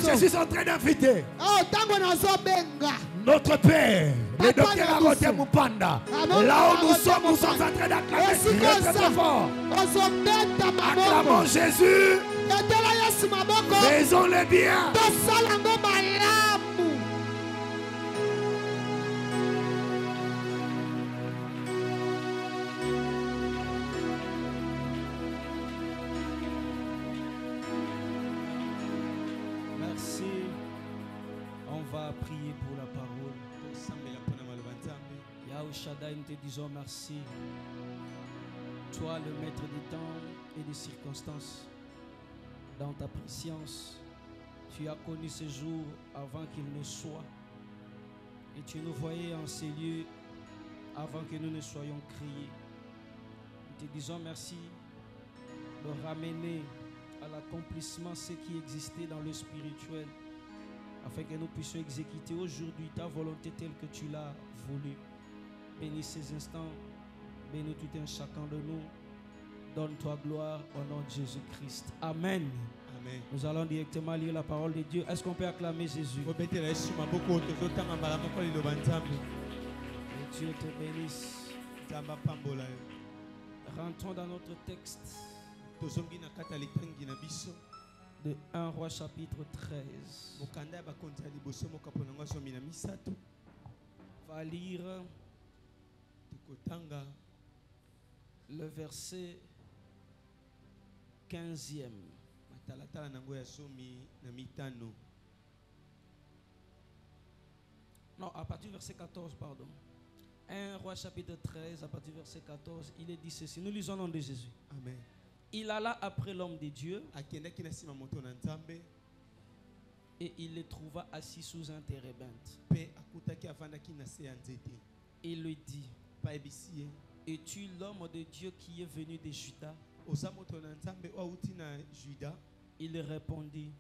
que je suis en train d'inviter notre Père, le docteur Arote Mupanda. Là où nous sommes en train d'acclamer très très fort. Acclamons Jésus. Faisons le bien. Prier pour la parole. Yahweh Shaddai, nous te disons merci. Toi, le maître des temps et des circonstances, dans ta préscience, tu as connu ce jour avant qu'il ne soit. Et tu nous voyais en ces lieux avant que nous ne soyons créés. Nous te disons merci de ramener à l'accomplissement ce qui existait dans le spirituel, afin que nous puissions exécuter aujourd'hui ta volonté telle que tu l'as voulu. Bénis ces instants, bénis tout un chacun de nous. Donne-toi gloire au nom de Jésus-Christ. Amen. Amen. Nous allons directement lire la parole de Dieu. Est-ce qu'on peut acclamer Jésus? Que Dieu te bénisse. Rentrons dans notre texte de 1 Roi chapitre 13. On va lire le verset 15e. Non, à partir du verset 14, pardon. 1 Roi chapitre 13, à partir du verset 14, il est dit ceci. Nous lisons le nom de Jésus. Amen. Il alla après l'homme de Dieu et il le trouva assis sous un térébinthe. Il lui dit: es-tu l'homme de Dieu qui est venu de Juda? Il répondit: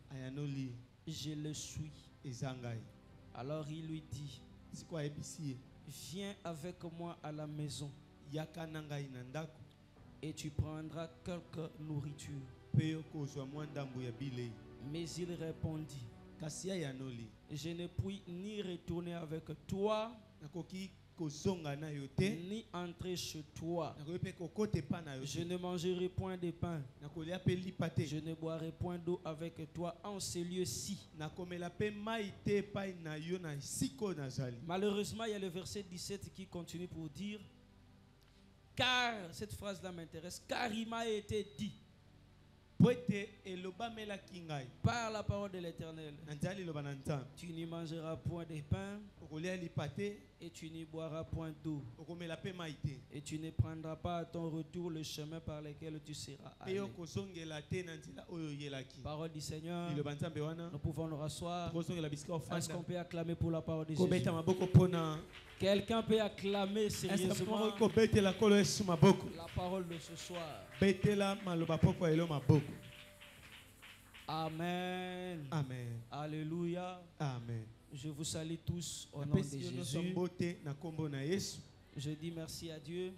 je le suis. Alors il lui dit: viens avec moi à la maison et tu prendras quelque nourriture. Mais il répondit: je ne puis ni retourner avec toi, ni entrer chez toi. Je ne mangerai point de pain, je ne boirai point d'eau avec toi en ce lieu-ci. Malheureusement, il y a le verset 17 qui continue pour dire: car, cette phrase-là m'intéresse, car il m'a été dit par la parole de l'Éternel, tu n'y mangeras point de pain et tu n'y boiras point d'eau et tu ne prendras pas à ton retour le chemin par lequel tu seras allé. Parole du Seigneur. Nous pouvons nous rasseoir. Est-ce qu'on peut acclamer pour la parole de Jésus? Quelqu'un peut acclamer sérieusement la parole de ce soir. Amen. Amen. Alléluia. Amen. Je vous salue tous au nom de Jésus. Je dis merci à Dieu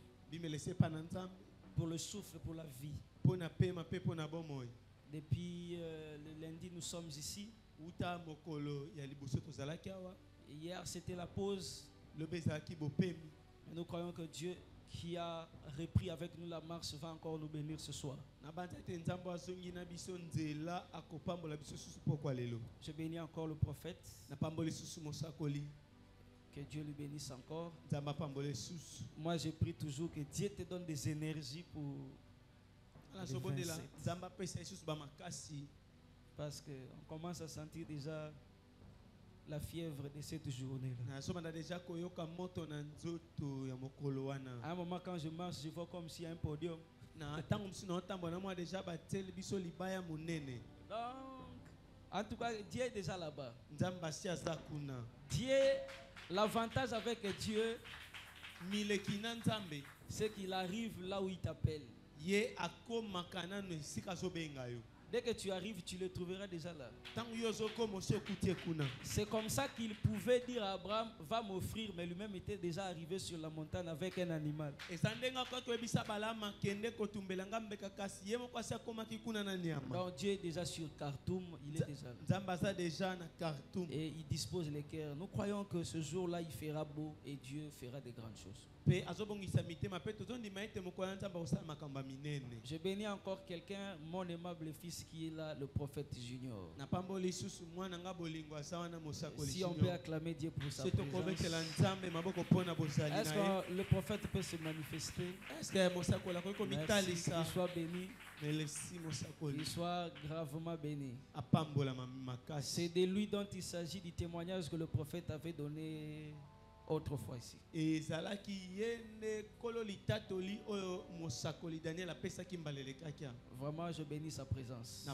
pour le souffle, pour la vie. Depuis le lundi, nous sommes ici. Hier, c'était la pause. Nous croyons que Dieu qui a repris avec nous la marche va encore nous bénir ce soir. Je bénis encore le prophète. Que Dieu lui bénisse encore. Moi, je prie toujours que Dieu te donne des énergies pour les 27. Parce qu'on commence à sentir déjà la fièvre de cette journée-là. À un moment, quand je marche, je vois comme s'il y a un podium. Donc, en tout cas, Dieu est déjà là-bas. Dieu, l'avantage avec Dieu, c'est qu'il arrive là où il t'appelle. Dès que tu arrives, tu le trouveras déjà là. C'est comme ça qu'il pouvait dire à Abraham, va m'offrir, mais lui-même était déjà arrivé sur la montagne avec un animal. Donc Dieu est déjà sur Khartoum, il est déjà là. Et il dispose les cœurs. Nous croyons que ce jour-là, il fera beau et Dieu fera de grandes choses. Je bénis encore quelqu'un, mon aimable fils qui est là, le prophète Junior. Si on peut acclamer Dieu pour sa présence. Est-ce que le prophète peut se manifester? Merci, qu'il soit béni. Qu'il soit gravement béni. C'est de lui dont il s'agit, du témoignage que le prophète avait donné autrefois ici. Vraiment, je bénis sa présence.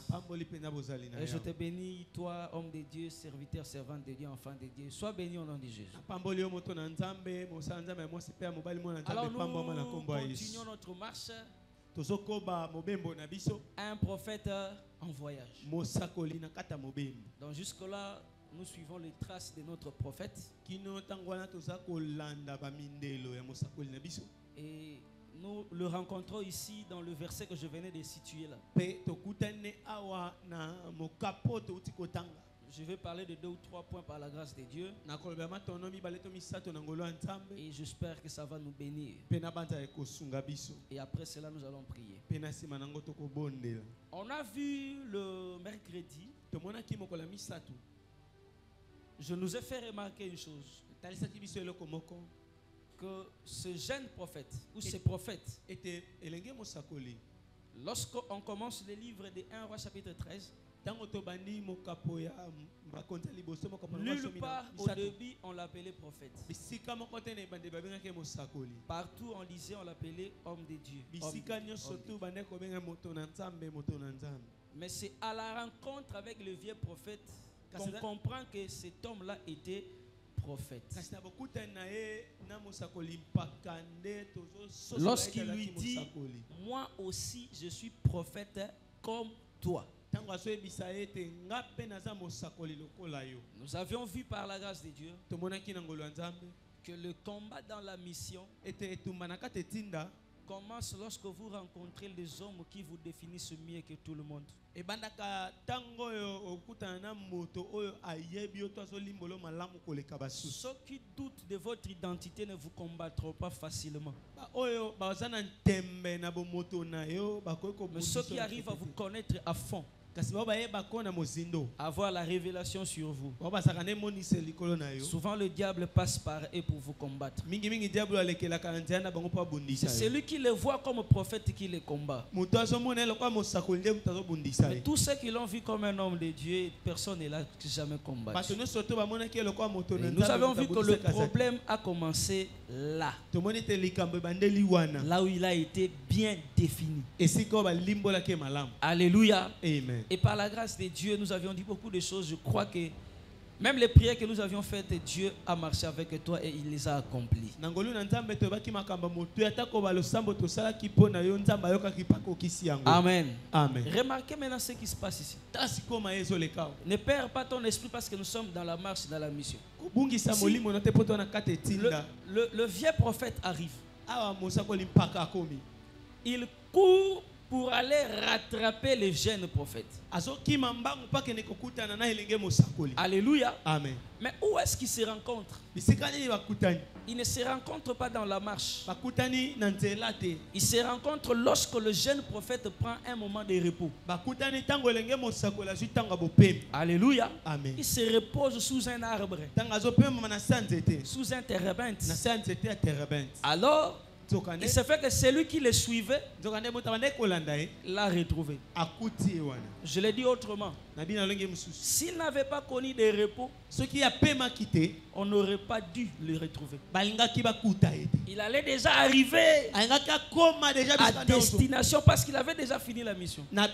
Et je te bénis, toi, homme de Dieu, serviteur, servante de Dieu, enfant de Dieu. Sois béni au nom de Jésus. Alors nous continuons notre marche. Un prophète en voyage. Donc jusque-là, nous suivons les traces de notre prophète. Et nous le rencontrons ici dans le verset que je venais de situer là. Je vais parler de 2 ou 3 points par la grâce de Dieu. Et j'espère que ça va nous bénir. Et après cela, nous allons prier. On a vu le mercredi. Je nous ai fait remarquer une chose. Que ce jeune prophète, ou ces prophètes, lorsqu'on commence le livre de 1 Roi chapitre 13, nulle part au début on l'appelait prophète. Partout on disait on l'appelait homme de Dieu. Mais c'est à la rencontre avec le vieux prophète qu'on comprend que cet homme-là était prophète. Lorsqu'il lui dit, moi aussi je suis prophète comme toi. Nous avions vu par la grâce de Dieu que le combat dans la mission commence lorsque vous rencontrez les hommes qui vous définissent mieux que tout le monde. Ceux qui doutent de votre identité ne vous combattront pas facilement. Mais ceux qui arrivent à vous connaître à fond, avoir la révélation sur vous. Souvent le diable passe par eux pour vous combattre. C'est celui qui le voit comme prophète qui le combat. Mais tous ceux qui l'ont vu comme un homme de Dieu, personne n'est là qui jamais combattu. Nous avons vu que le problème a commencé là. Là où il a été bien défini. Alléluia. Amen. Et par la grâce de Dieu, nous avions dit beaucoup de choses. Je crois que même les prières que nous avions faites, Dieu a marché avec toi et il les a accomplies. Amen. Amen. Remarquez maintenant ce qui se passe ici. Ne perds pas ton esprit parce que nous sommes dans la marche, dans la mission. Ici, le vieux prophète arrive. Il court pour aller rattraper les jeunes prophètes. Alléluia. Amen. Mais où est-ce qu'ils se rencontrent? Ils ne se rencontrent pas dans la marche. Ils se rencontrent lorsque le jeune prophète prend un moment de repos. Alléluia. Amen. Il se repose sous un arbre, sous un térébinthe. Alors il se fait que celui qui le suivait l'a retrouvé. Je l'ai dit autrement. S'il n'avait pas connu de repos, on n'aurait pas dû le retrouver. Il allait déjà arriver à destination parce qu'il avait déjà fini la mission. Mais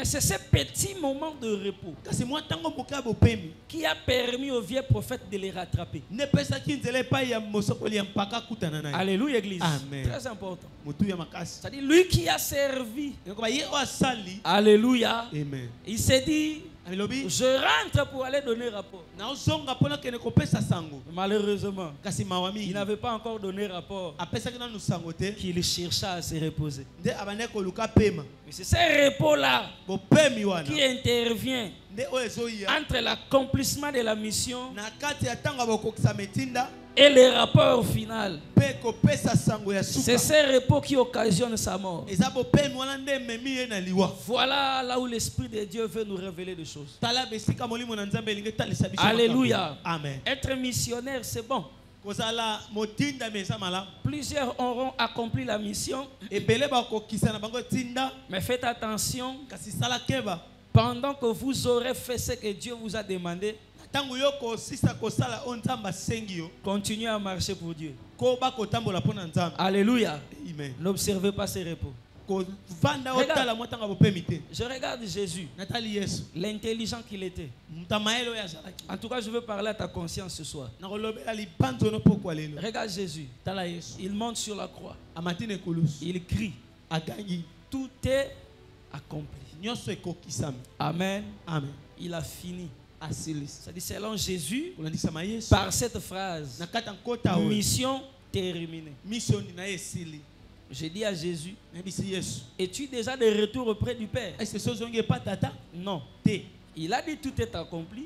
c'est ce petit moment de repos qui a permis au vieux prophète de les rattraper. Alléluia, Église. Amen. Très important. C'est-à-dire, lui qui a servi. Alléluia. Amen. Il s'est dit, je rentre pour aller donner rapport. Malheureusement, il n'avait pas encore donné rapport qu'il chercha à se reposer. Mais c'est ce repos-là qui intervient entre l'accomplissement de la mission et le rapport final. C'est ce repos qui occasionne sa mort. Voilà là où l'Esprit de Dieu veut nous révéler des choses. Alléluia. Amen. Être missionnaire, c'est bon. Plusieurs auront accompli la mission. Mais faites attention. Pendant que vous aurez fait ce que Dieu vous a demandé, continuez à marcher pour Dieu. Alléluia. N'observez pas ces repos. Je regarde Jésus, l'intelligent qu'il était. En tout cas, je veux parler à ta conscience ce soir. Regarde Jésus. Il monte sur la croix. Il crie. Tout est accompli. Amen. Amen. Il a fini. C'est-à-dire, selon Jésus, par cette phrase, mission terminée. J'ai dit à Jésus, es-tu déjà de retour auprès du Père? Non. Il a dit tout est accompli,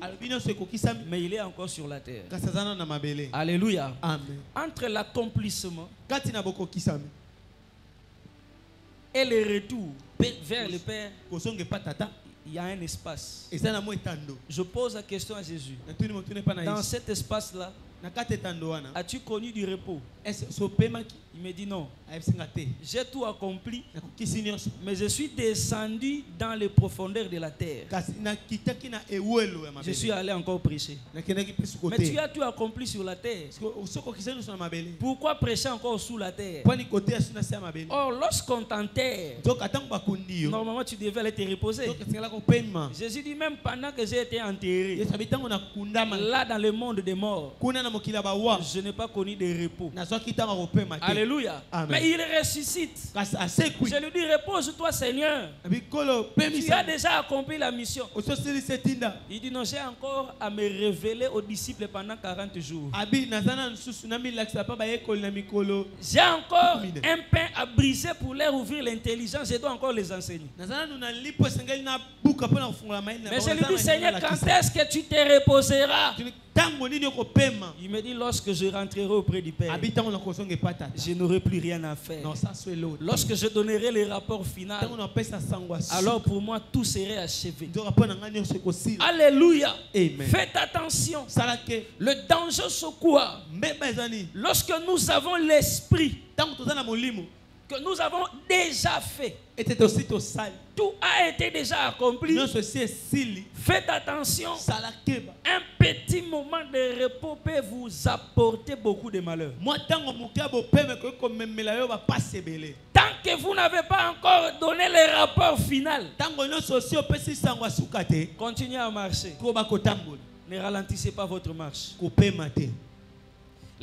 mais il est encore sur la terre. Alléluia. Amen. Entre l'accomplissement et le retour vers le Père, il y a un espace. Je pose la question à Jésus. Dans cet espace-là, as-tu connu du repos? Il me dit non. J'ai tout accompli, mais je suis descendu dans les profondeurs de la terre. Je suis allé encore prêcher. Mais tu as tout accompli sur la terre. Pourquoi prêcher encore sous la terre? Or, lorsqu'on t'enterre, normalement tu devais aller te reposer. Jésus dit, même pendant que j'ai été enterré, là dans le monde des morts, je n'ai pas connu de repos. Alléluia. Amen. Mais il ressuscite. Je lui dis, repose-toi Seigneur. Tu as déjà accompli la mission. Il dit, non, j'ai encore à me révéler aux disciples pendant 40 jours. J'ai encore un pain à briser pour leur ouvrir l'intelligence. Je dois encore les enseigner. Mais je lui dis, Seigneur, quand est-ce que tu te reposeras? Il me dit, lorsque je rentrerai auprès du Père, je n'aurai plus rien à faire. Lorsque je donnerai le rapport final, alors pour moi tout serait achevé. Alléluia. Amen. Faites attention. Le danger c'est quoi? Lorsque nous avons l'esprit que nous avons déjà fait, tout a été déjà accompli. Faites attention. Un petit moment de repos peut vous apporter beaucoup de malheur. Tant que vous n'avez pas encore donné le rapport final, continuez à marcher. Ne ralentissez pas votre marche.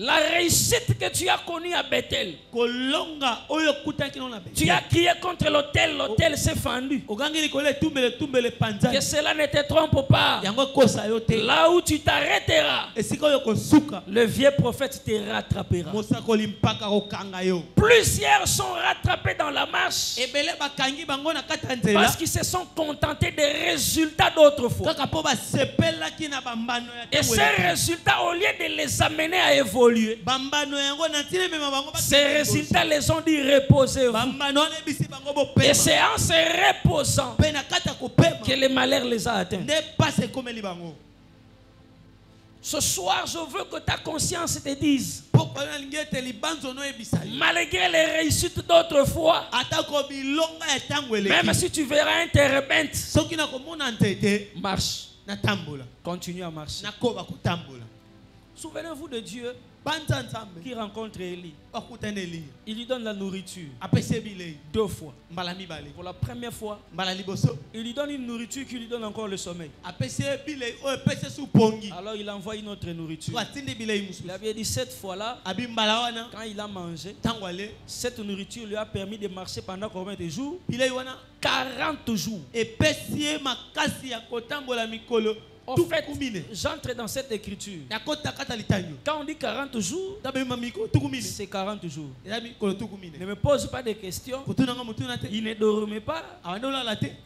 La réussite que tu as connue à Bethel, tu as crié contre l'autel, l'autel s'est fendu. Que cela ne te trompe pas. Là où tu t'arrêteras, le vieux prophète te rattrapera. Plusieurs sont rattrapés dans la marche parce qu'ils se sont contentés des résultats d'autrefois. Et ces résultats, au lieu de les amener à évoluer, ces résultats les ont dit reposez-vous. Et c'est en se reposant que le malheur les a atteints. Ce soir, je veux que ta conscience te dise, malgré les réussites d'autrefois, même si tu verras un térébente, marche. Continue à marcher. Souvenez-vous de Dieu. qui rencontre Élie. Il lui donne la nourriture 2 fois. Pour la première fois, il lui donne une nourriture qui lui donne encore le sommeil. Alors il envoie une autre nourriture. Il avait dit cette fois-là, quand il a mangé, cette nourriture lui a permis de marcher pendant combien de jours? 40 jours. En fait, j'entre dans cette écriture. Quand on dit 40 jours, c'est 40 jours. Ne me pose pas de questions. Il ne dormait pas.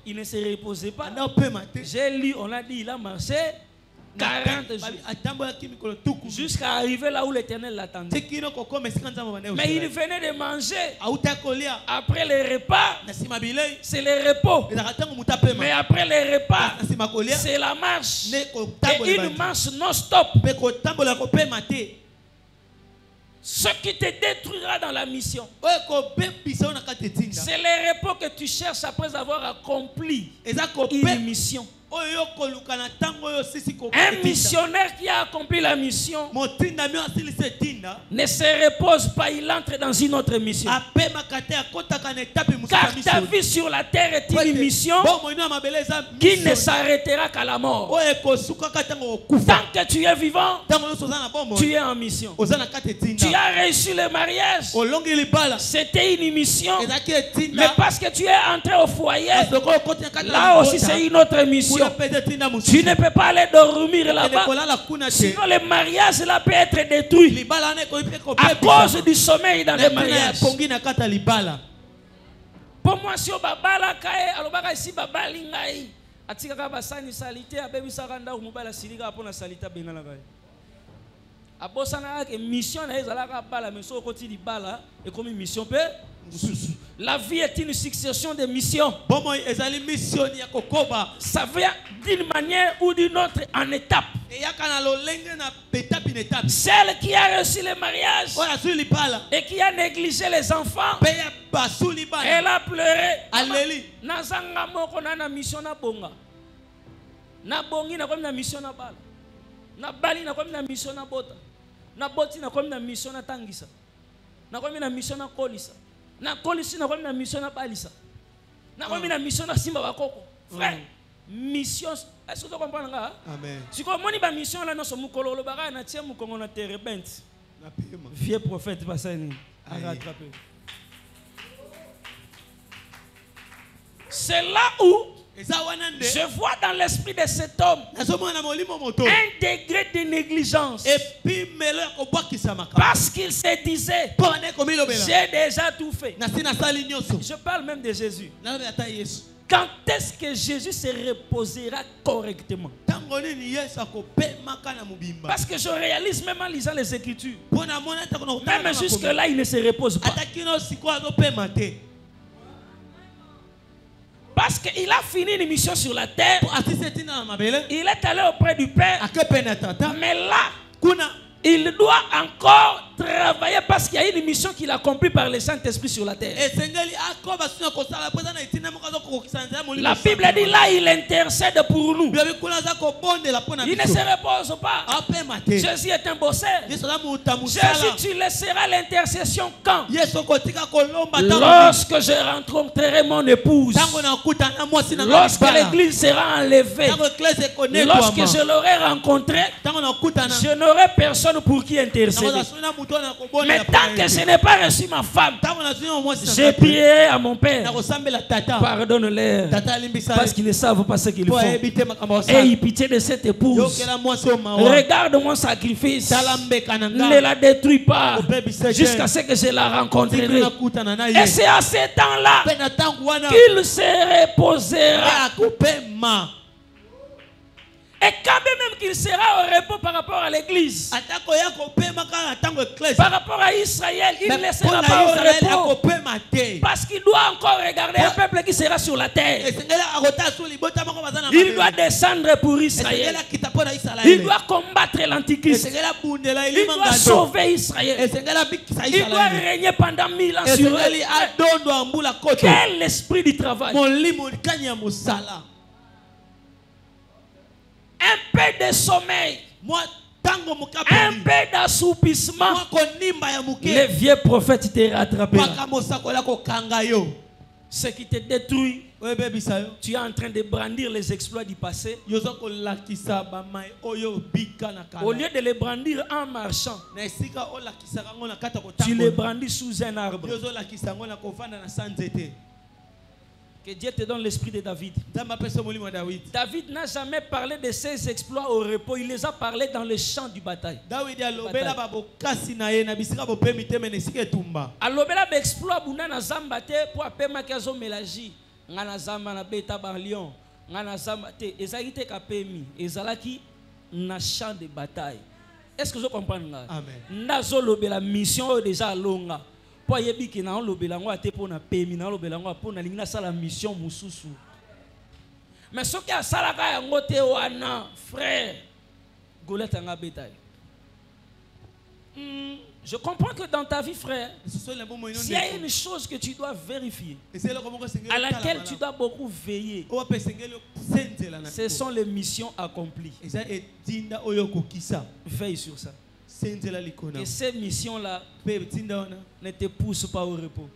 Il ne se reposait pas. J'ai lu, on a dit, il a marché 40 jours. Jusqu'à arriver là où l'Éternel l'attendait. Mais il venait de manger. Après les repas, c'est le repos. Mais après les repas, c'est la marche. Et une marche non-stop. Ce qui te détruira dans la mission, c'est le repos que tu cherches après avoir accompli une mission. Un missionnaire qui a accompli la mission ne se repose pas, il entre dans une autre mission. Car ta vie sur la terre est une mission qui ne s'arrêtera qu'à la mort. Tant que tu es vivant, tu es en mission. Tu as reçu le mariage, c'était une mission. Mais parce que tu es entré au foyer, là aussi c'est une autre mission. Tu ne peux pas aller dormir là-bas. Sinon le mariage là peut être détruit à cause du sommeil dans le mariage. Pour moi, si on babala kae, alobaka ici babali ngai. Atika ka basani salite abebi sakanda umubala silika apona salita bengala kae. Abosana ke mission na ezalaka bala mais so koti di bala et comme mission pe. La vie est une succession de missions. Ça vient d'une manière ou d'une autre en étape. Celle qui a reçu le mariage et qui a négligé les enfants, elle a pleuré. Nazanga moko na mission na bonga. Na bongi na comme na mission na bala. Na bali na comme na mission na bota. Na boti na comme na mission na tangisa. Na comme na mission na kolisa. Na kolisi na comme na mission na balisa. Na comme na mission na simba bakoko. Frère, mission, est-ce que tu comprends là? Amen. Si comme moni ba mission là non so mukolo lo baka na tie mukongo na terebent. Vieux prophète basani a rattrapé. C'est là où je vois dans l'esprit de cet homme un degré de négligence. Parce qu'il se disait, j'ai déjà tout fait. Je parle même de Jésus. Quand est-ce que Jésus se reposera correctement? Parce que je réalise même en lisant les Écritures, même jusque là il ne se repose pas. Parce qu'il a fini une mission sur la terre. Il est allé auprès du Père. Mais là, il doit encore travailler parce qu'il y a une mission qu'il a accomplie par le Saint-Esprit sur la terre. La Bible dit là, il intercède pour nous. Il ne se repose pas. Jésus est un bosseur. Jésus, tu laisseras l'intercession quand? Lorsque je rencontrerai mon épouse. Lorsque l'église sera enlevée. Lorsque je l'aurai rencontrée, je n'aurai personne pour qui intercéder. Mais tant que je n'ai pas reçu ma femme, j'ai prié à mon Père, pardonne-leur parce qu'ils ne savent pas ce qu'ils font. Aie pitié de cette épouse. Regarde mon sacrifice, ne la détruis pas jusqu'à ce que je la rencontrerai. Et c'est à ce temps-là qu'il se reposera. Et quand même qu'il sera au repos par rapport à l'église, par rapport à Israël, il ne sera pas au repos. Parce qu'il doit encore regarder un peuple qui sera sur la terre. Il doit descendre pour Israël. Il doit combattre l'Antichrist. Il doit sauver Israël. Il doit régner pendant 1000 ans sur eux. Quel esprit du travail! Un peu de sommeil Un peu d'assoupissement. Les vieux prophètes te rattraperont. Ce qui te détruit, tu es en train de brandir les exploits du passé. Au lieu de les brandir en marchant, tu les brandis sous un arbre. Que Dieu te donne l'esprit de David. David n'a jamais parlé de ses exploits au repos. Il les a parlé dans le champ du bataille. Alobela exploit buna na zamba te pour apema kazo melaji. Ngana zamba na beta barlion. Ngana zamba te ezali te kapemi. Ezalaki na champ de bataille. Est-ce que vous comprenez? Amen. Nazo lobela mission déjà longa. Po yebi ke na lobela ngo ate po na pemi na lobela ngo po na linga sala mission mususu. Mais ce qui a salaka yango te wana frère Goliath nga betaille. Je comprends que dans ta vie, frère, s'il y a une chose que tu dois vérifier, à laquelle tu dois beaucoup veiller, ce sont les missions accomplies. Veille sur ça. Et ces missions-là ne te poussent pas au repos.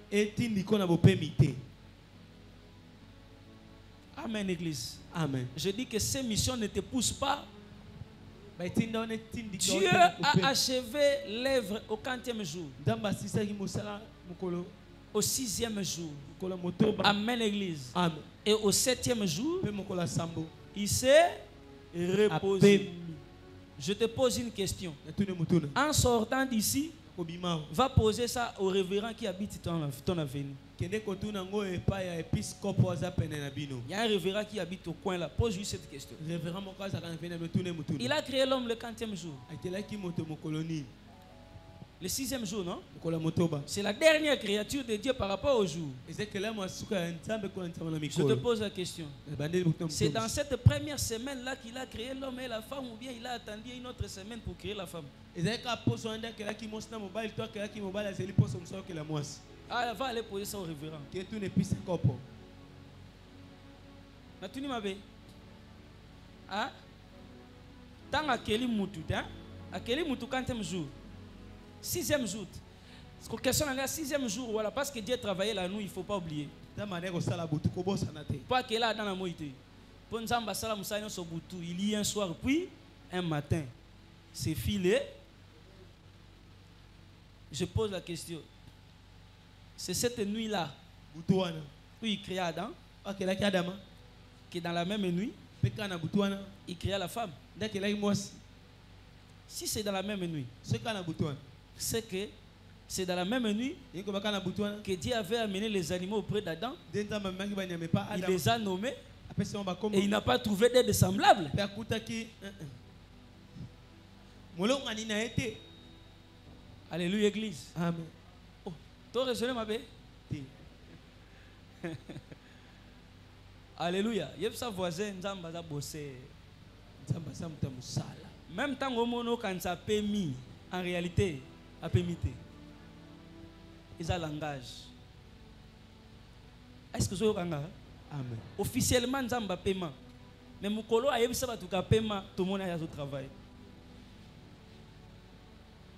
Amen, Église. Amen. Je dis que ces missions ne te poussent pas. Dieu a achevé l'œuvre au 40e jour. Au 6e jour. Amen, Église. Amen. Et au 7e jour, il s'est reposé. Je te pose une question. En sortant d'ici, va poser ça au révérend qui habite ton avenue. Il y a un révérend qui habite au coin là. Pose-lui cette question. Il a créé l'homme le 40e jour. Le 6e jour, non? C'est la dernière créature de Dieu par rapport au jour. Je te pose la question. C'est dans cette première semaine-là qu'il a créé l'homme et la femme, ou bien il a attendu une autre semaine pour créer la femme? Ah, va aller poser ça au révérend. Ah? Tant à Kelly Moutou, à Kelly Moutou, 40e jour. 6e jour. La question est 6e jour, voilà, parce que Dieu travaillait la nuit, il ne faut pas oublier. Pas qu'il a dans la moïté. Il y a un soir, puis un matin. C'est filé. Je pose la question. C'est cette nuit-là où il créa Adam, qui dans la même nuit, il créa la femme. Si c'est dans la même nuit, c'est que c'est dans la même nuit que Dieu avait amené les animaux auprès d'Adam. Il les a nommés et il n'a pas trouvé d'aide semblable. Alléluia, Église. Amen. Oh, tu as raisonné, ma belle? Alléluia. Il y a sa voisin, Nzamba bossé. Même tant que quand ça permis, en réalité, a permis. Ils ont un langage. Est-ce que vous avez un langage? Amen. Officiellement, Nzamba paiement. Mais Mukolo a eu ça, tout le monde a eu travail.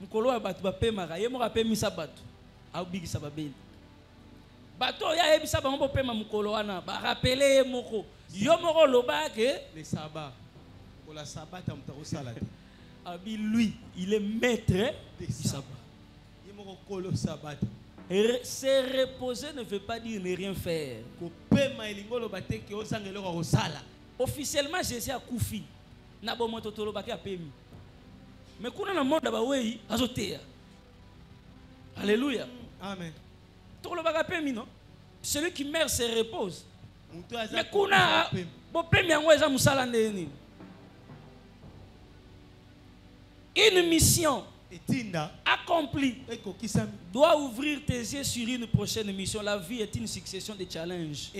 Mukolo a battu paiement, il a permis ça battu. A oublié ça babel. Bato ya eu ça ba paiement Mukolo ana, ba rappeler moko. Yo moko loba que les sabbats. Pour la sabbat tam ta osala. Abi lui, il est maître du sabbat. Se reposer ne veut pas dire ne rien faire. Officiellement, Jésus a koufi. Na bo moto tolo ba ke apemi. Mais kuna na monde ba wei azotea. Alléluia. Amen. Tolo ba apemi non? Celui qui meurt se repose. Mais kuna bo pemi yango eza musala ndeni. Une mission accompli, doit ouvrir tes yeux sur une prochaine mission. La vie est une succession de challenges.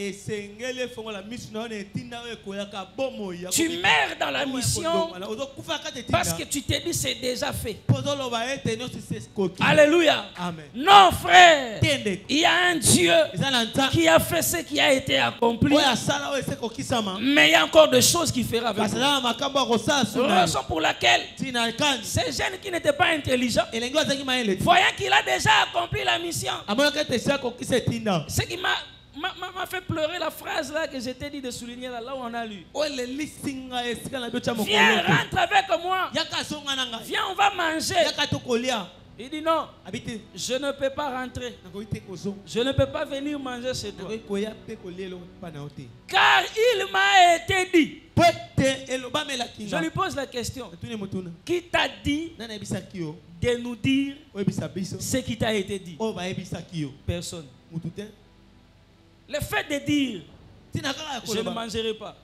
Tu meurs dans la mission parce que tu t'es dit c'est déjà fait. Alléluia. Amen. Non, frère, il y a un Dieu qui a fait ce qui a été accompli, mais il y a encore des choses qu'il fera avec nous. La raison pour laquelle ces jeunes qui n'étaient pas intelligents, voyant qu'il a déjà accompli la mission, ce qui m'a fait pleurer la phrase là que je t'ai dit de souligner là où on a lu. Viens, rentre avec moi. Viens, on va manger. Il dit non, je ne peux pas rentrer. Je ne peux pas venir manger chez toi. Car il m'a été dit. Je lui pose la question. Qui t'a dit de nous dire ce qui t'a été dit? Personne. Le fait de dire je ne mangerai pas,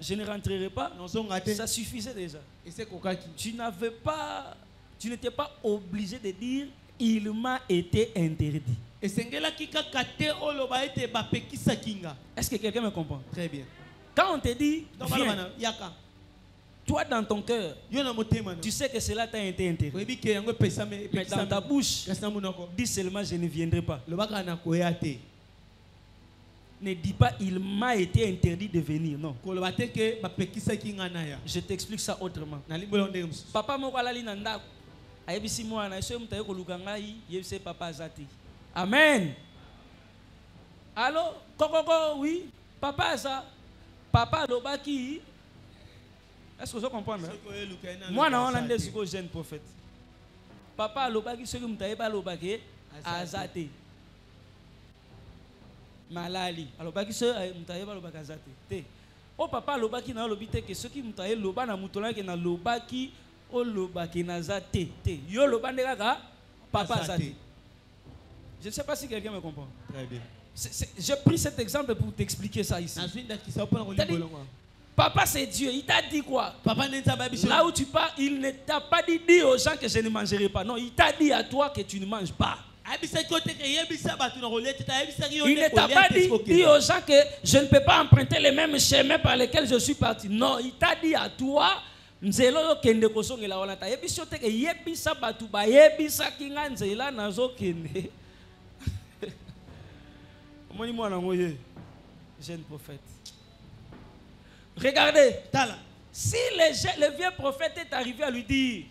je ne rentrerai pas, ça suffisait déjà. Tu n'étais pas obligé de dire il m'a été interdit. Est-ce que quelqu'un me comprend? Très bien. Quand on te dit viens, toi dans ton cœur, tu sais que cela t'a été interdit. Mais dans ta bouche, dis seulement je ne viendrai pas. Ne dis pas il m'a été interdit de venir. Non. Je t'explique ça autrement. Papa papa azati. Amen. Allô? Kokoko, oui. Papa Aza. Papa Lobaki. Est-ce que vous comprenez? Moi, on a des jeune prophète. Papa Lobaki, ce que vous avez Lobaki, Azati. Malali. Alors, Baki, ce que vous avez Lobaki, Azati. Oh, papa Lobaki, na lobite que ce qui vous avez Loba na mutola que na Lobaki. O lobaki nazate te yo lobandeka papa azate. Je ne sais pas si quelqu'un me comprend. Très bien. J'ai pris cet exemple pour t'expliquer ça ici. Papa c'est Dieu, il t'a dit quoi? Là où tu pars, il ne t'a pas dit aux gens que je ne mangerai pas. Non, il t'a dit à toi que tu ne manges pas. Il ne t'a pas dit aux gens que je ne peux pas emprunter les mêmes chemins par lesquels je suis parti. Non, il t'a dit à toi nzelo kende kosongela wana ta yebiso te ke yebisa batu ba yebisa kinga nzela nazo kende. Moni mwana ngoye jeune prophète. Regardez, si le vieux prophète est arrivé à lui dire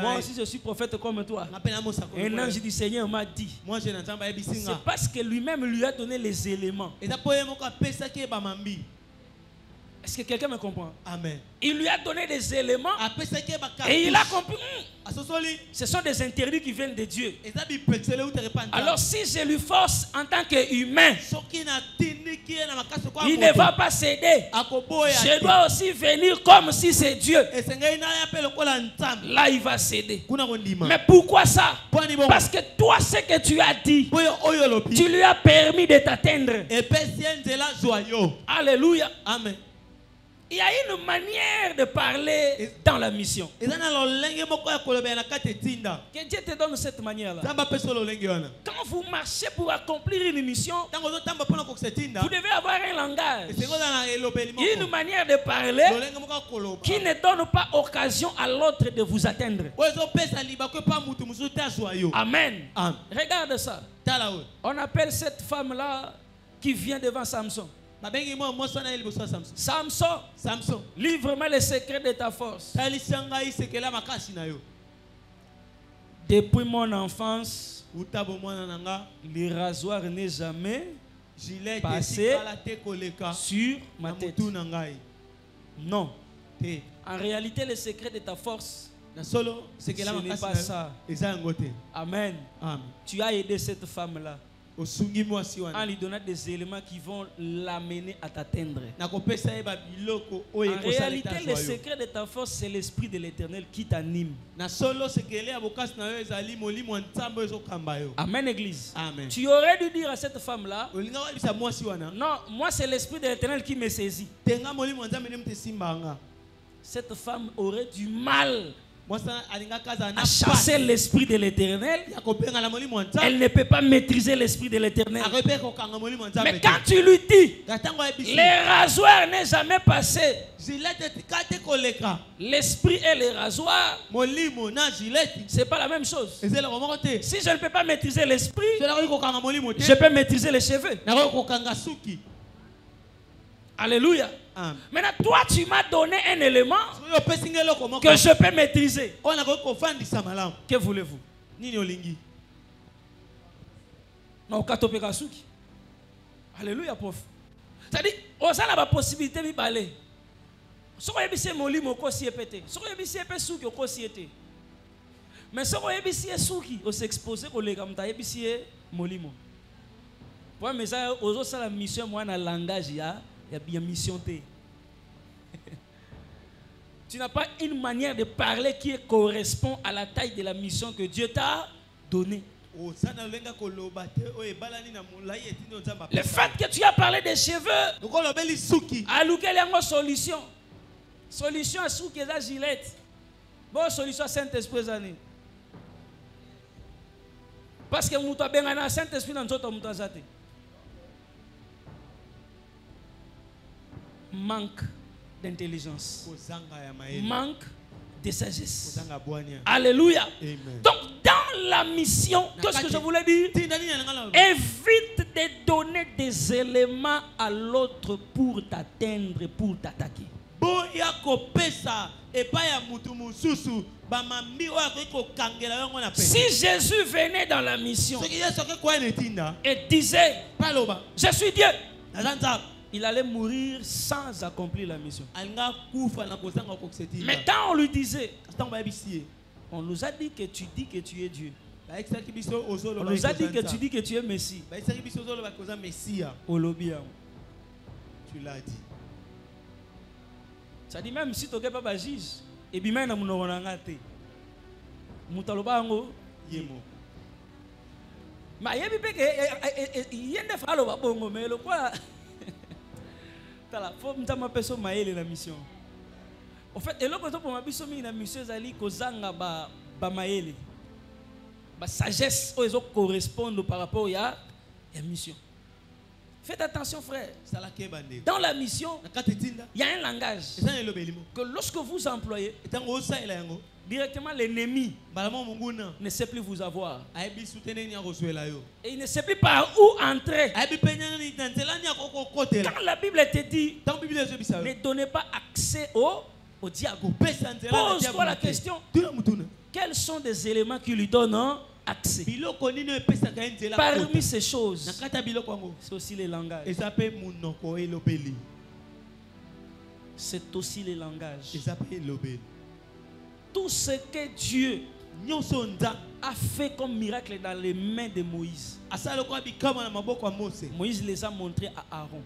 moi aussi je suis prophète comme toi, un ange du Seigneur m'a dit, c'est parce que lui-même lui a donné les éléments. Est-ce que quelqu'un me comprend? Amen. Il lui a donné des éléments et il a compris. Ce sont des interdits qui viennent de Dieu. Alors si je lui force en tant qu'humain, il ne va pas céder. Je dois aussi venir comme si c'est Dieu. Là il va céder. Mais pourquoi ça? Parce que toi ce que tu as dit, tu lui as permis de t'atteindre. Alléluia. Amen. Il y a une manière de parler dans la mission. Que Dieu te donne cette manière-là. Quand vous marchez pour accomplir une mission, vous devez avoir un langage, une manière de parler qui ne donne pas occasion à l'autre de vous atteindre. Amen. Regarde ça. On appelle cette femme-là qui vient devant Samson. Samson, livre-moi les secrets de ta force. Depuis mon enfance, le rasoir n'est jamais passé sur ma tête. Non. En réalité, le secret de ta force, ce n'est pas ça. Amen. Tu as aidé cette femme-là en lui donnant des éléments qui vont l'amener à t'atteindre. En réalité, le secret de ta force, c'est l'Esprit de l'Éternel qui t'anime. Amen, Église. Amen. Tu aurais dû dire à cette femme-là, non, moi c'est l'Esprit de l'Éternel qui me saisit. Cette femme aurait du mal à chasser l'esprit de l'Éternel, elle ne peut pas maîtriser l'esprit de l'Éternel. Mais quand tu lui dis, le rasoir n'est jamais passé, l'esprit et le rasoir, c'est pas la même chose. Si je ne peux pas maîtriser l'esprit, je peux maîtriser les cheveux. Alléluia. Maintenant, toi, tu m'as donné un élément que je peux maîtriser. Que voulez-vous? Alléluia, prof. C'est-à-dire, on a la possibilité de parler. Si on a un molimo, on a pété. Si on a un souki, on a pété. Mais si on a un souki, on s'expose, on a un molimo. Pour moi, ça, aux autres, la mission, moi, dans le langage, il y a bien mission. Tu n'as pas une manière de parler qui correspond à la taille de la mission que Dieu t'a donnée. Le fait que tu as parlé des cheveux, à l'ouquel il y a une solution. Solution à souki et gilette. Bonne solution à Saint-Esprit. Parce que nous avons bien Saint-Esprit dans notre monde. Manque d'intelligence, manque de sagesse. Alléluia. Amen. Donc dans la mission, qu'est-ce que je voulais dire? Évite de donner des éléments à l'autre pour t'atteindre, pour t'attaquer. Si Jésus venait dans la mission et disait, je suis Dieu, il allait mourir sans accomplir la mission. Mais quand on lui disait, on nous a dit que tu dis que tu es Dieu. On nous a dit que tu dis que tu es Messie. Tu l'as dit. Ça dit même si tu n'es pas juge, et bien même nous n'avons pas été. Moutalobango, yemo. Mais il y a des fois où mais le quoi? Faut me personne maïle la mission. En fait, et là quand on m'a dit que la mission zali kozanga ba maïle, ba sagesse aux correspondent par rapport à la mission. Faites attention, frère. Dans la mission, il y a un langage que lorsque vous employez, directement l'ennemi ne sait plus vous avoir. Et il ne sait plus par où entrer. Quand la Bible te dit, ne donnez pas accès au diable. Pose-toi la question, quels sont des éléments qui lui donnent accès? Parmi ces choses, c'est aussi les langages. C'est aussi les langages. Tout ce que Dieu a fait comme miracle dans les mains de Moïse, Moïse les a montrés à Aaron.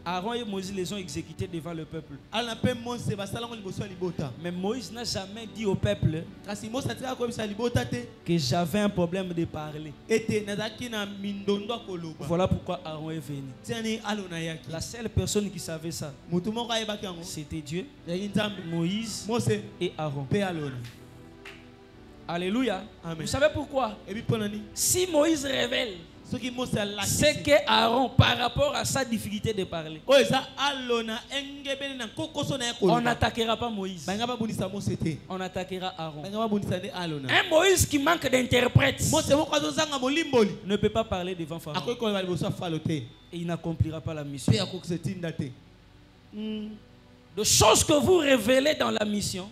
Aaron et Moïse les ont exécutés devant le peuple. Mais Moïse n'a jamais dit au peuple que j'avais un problème de parler. Voilà pourquoi Aaron est venu. La seule personne qui savait ça, c'était Dieu, Moïse et Aaron. Alléluia. Amen. Vous savez pourquoi? Si Moïse révèle, c'est que Aaron, par rapport à sa difficulté de parler, on n'attaquera pas Moïse. On attaquera Aaron. Un Moïse qui manque d'interprète ne peut pas parler devant Pharaon. Et il n'accomplira pas la mission. De choses que vous révélez dans la mission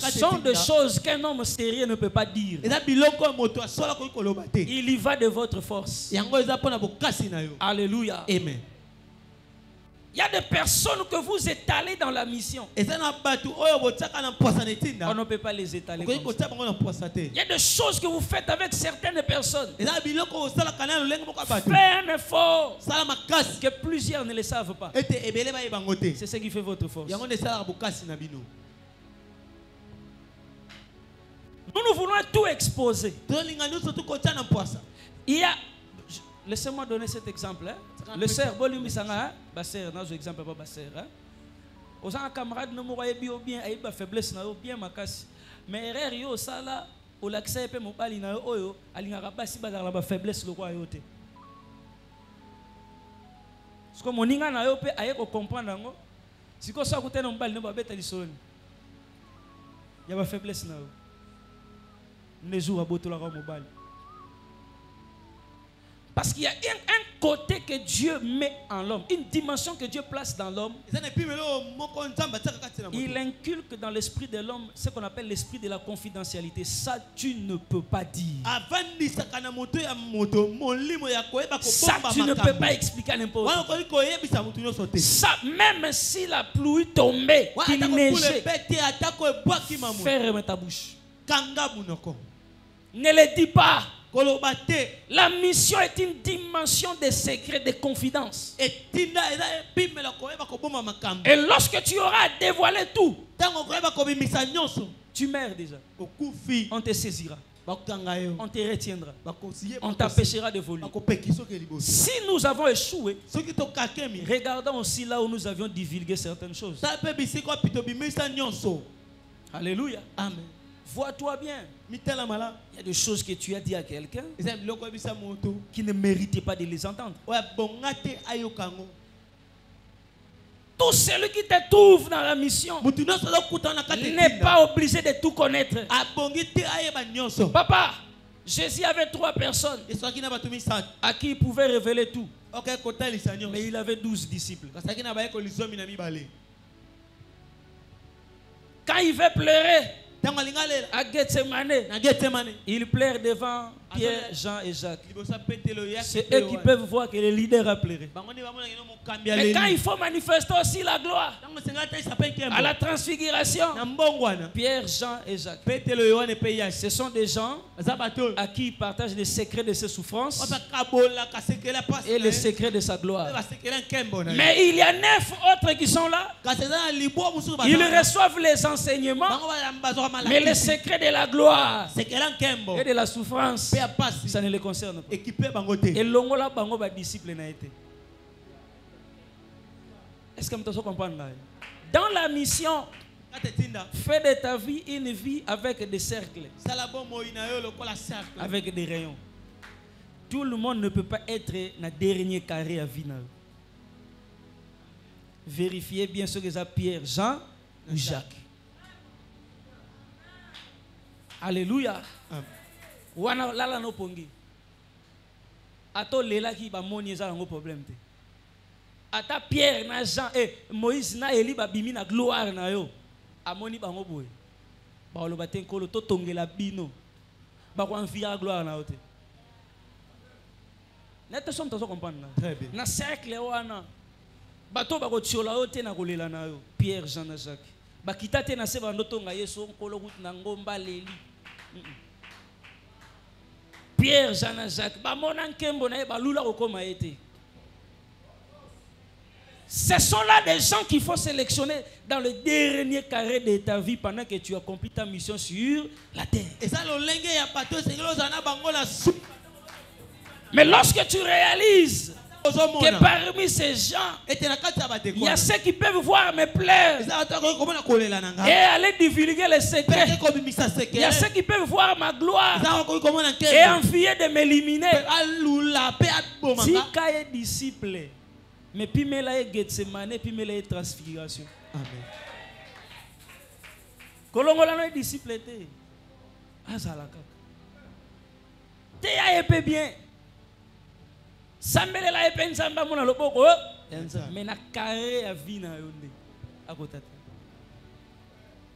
sont des choses qu'un homme sérieux ne peut pas dire. Il y va de votre force. Alléluia. Amen. Il y a des personnes que vous étalez dans la mission. On ne peut pas les étaler comme ça. Il y a des choses que vous faites avec certaines personnes. Faites un effort que plusieurs ne le savent pas. C'est ce qui fait votre force. Nous voulons tout exposer. Il y a... Laissez-moi donner cet exemple. Le sœur, exemple pas Aux un camarade ne m'aurait bien, il a faiblesse, bien ma casse. Mais erreur, yo, ça là, au l'accès, peut mon bali, na yo, alingara pas si bazar la faiblesse, le roi yote. Parce que mon inga na yo, peut ayer comprendre, si qu'on soit côté non bali, ne va bête à l'issue. Il y a ma faiblesse, na yo. Ne joue à boto la mobile. Parce qu'il y a un côté que Dieu met en l'homme, une dimension que Dieu place dans l'homme. Il inculque dans l'esprit de l'homme ce qu'on appelle l'esprit de la confidentialité. Ça, tu ne peux pas dire. Ça, tu ne peux pas expliquer à n'importe qui. Ça, même si la pluie tombait, qu'il neigeait, ferme ta bouche. Ne le dis pas. La mission est une dimension de secret, de confidence. Et lorsque tu auras dévoilé tout, tu meurs déjà. On te saisira. On te retiendra. On t'empêchera d'évoluer. Si nous avons échoué, regardons aussi là où nous avions divulgué certaines choses. Alléluia. Amen. Vois-toi bien. Il y a des choses que tu as dit à quelqu'un qui ne méritait pas de les entendre. Tout celui qui te trouve dans la mission n'est pas obligé de tout connaître. Papa, Jésus avait 3 personnes à qui il pouvait révéler tout. Mais il avait 12 disciples. Quand il veut pleurer à Gethsemane, il pleure devant Pierre, Jean et Jacques. C'est eux qui peuvent voir que le leader a pleuré. Mais quand il faut manifester aussi la gloire à la transfiguration, Pierre, Jean et Jacques, ce sont des gens à qui il partage les secrets de ses souffrances et les secrets de sa gloire. Mais il y a 9 autres qui sont là. Ils reçoivent les enseignements, mais les secrets de la gloire et de la souffrance, ça ne les concerne pas. Et l'ongola bango ba disciple na été. Est-ce que vous comprenez? Dans la mission, fais de ta vie une vie avec des cercles, avec des rayons. Tout le monde ne peut pas être dans le dernier carré à vie. Vérifiez bien ce que c'est Pierre, Jean ou Jacques. Alléluia. Wana lala no pongi. Ato lela ki ba moni za ngo problème te. Ata Pierre na Jean et Moïse na Eli ba bimi na gloire na yo. Amoni ba ngo boy. Ba lo baten kolo to tongela bino. Ba ko envia gloire na yo te. Nete som to so comprendre. Très bien. Na cercle wana. Bato ba ko tiola yo te na kolela na yo. Pierre, Jean na Jacques. Ba kitate na se ba ndoto nga Yesu nkolo gut na ngomba leli. Pierre, Jean et Jacques, ce sont là des gens qu'il faut sélectionner dans le dernier carré de ta vie pendant que tu accomplis ta mission sur la terre. Mais lorsque tu réalises que parmi ces gens, il y a ceux qui peuvent voir mes pleurs et aller divulguer les secrets. Il y a ceux qui peuvent voir ma gloire et envier de m'éliminer. Si tu es disciple, mais puis me la Gethsemane, puis me la transfiguration. Amen. Kolongola no disciple te. Azalaka. Te ya épé bien. Sambele la épé nsamba mona loboko. Mais na carré à vie na yonde. Akotata.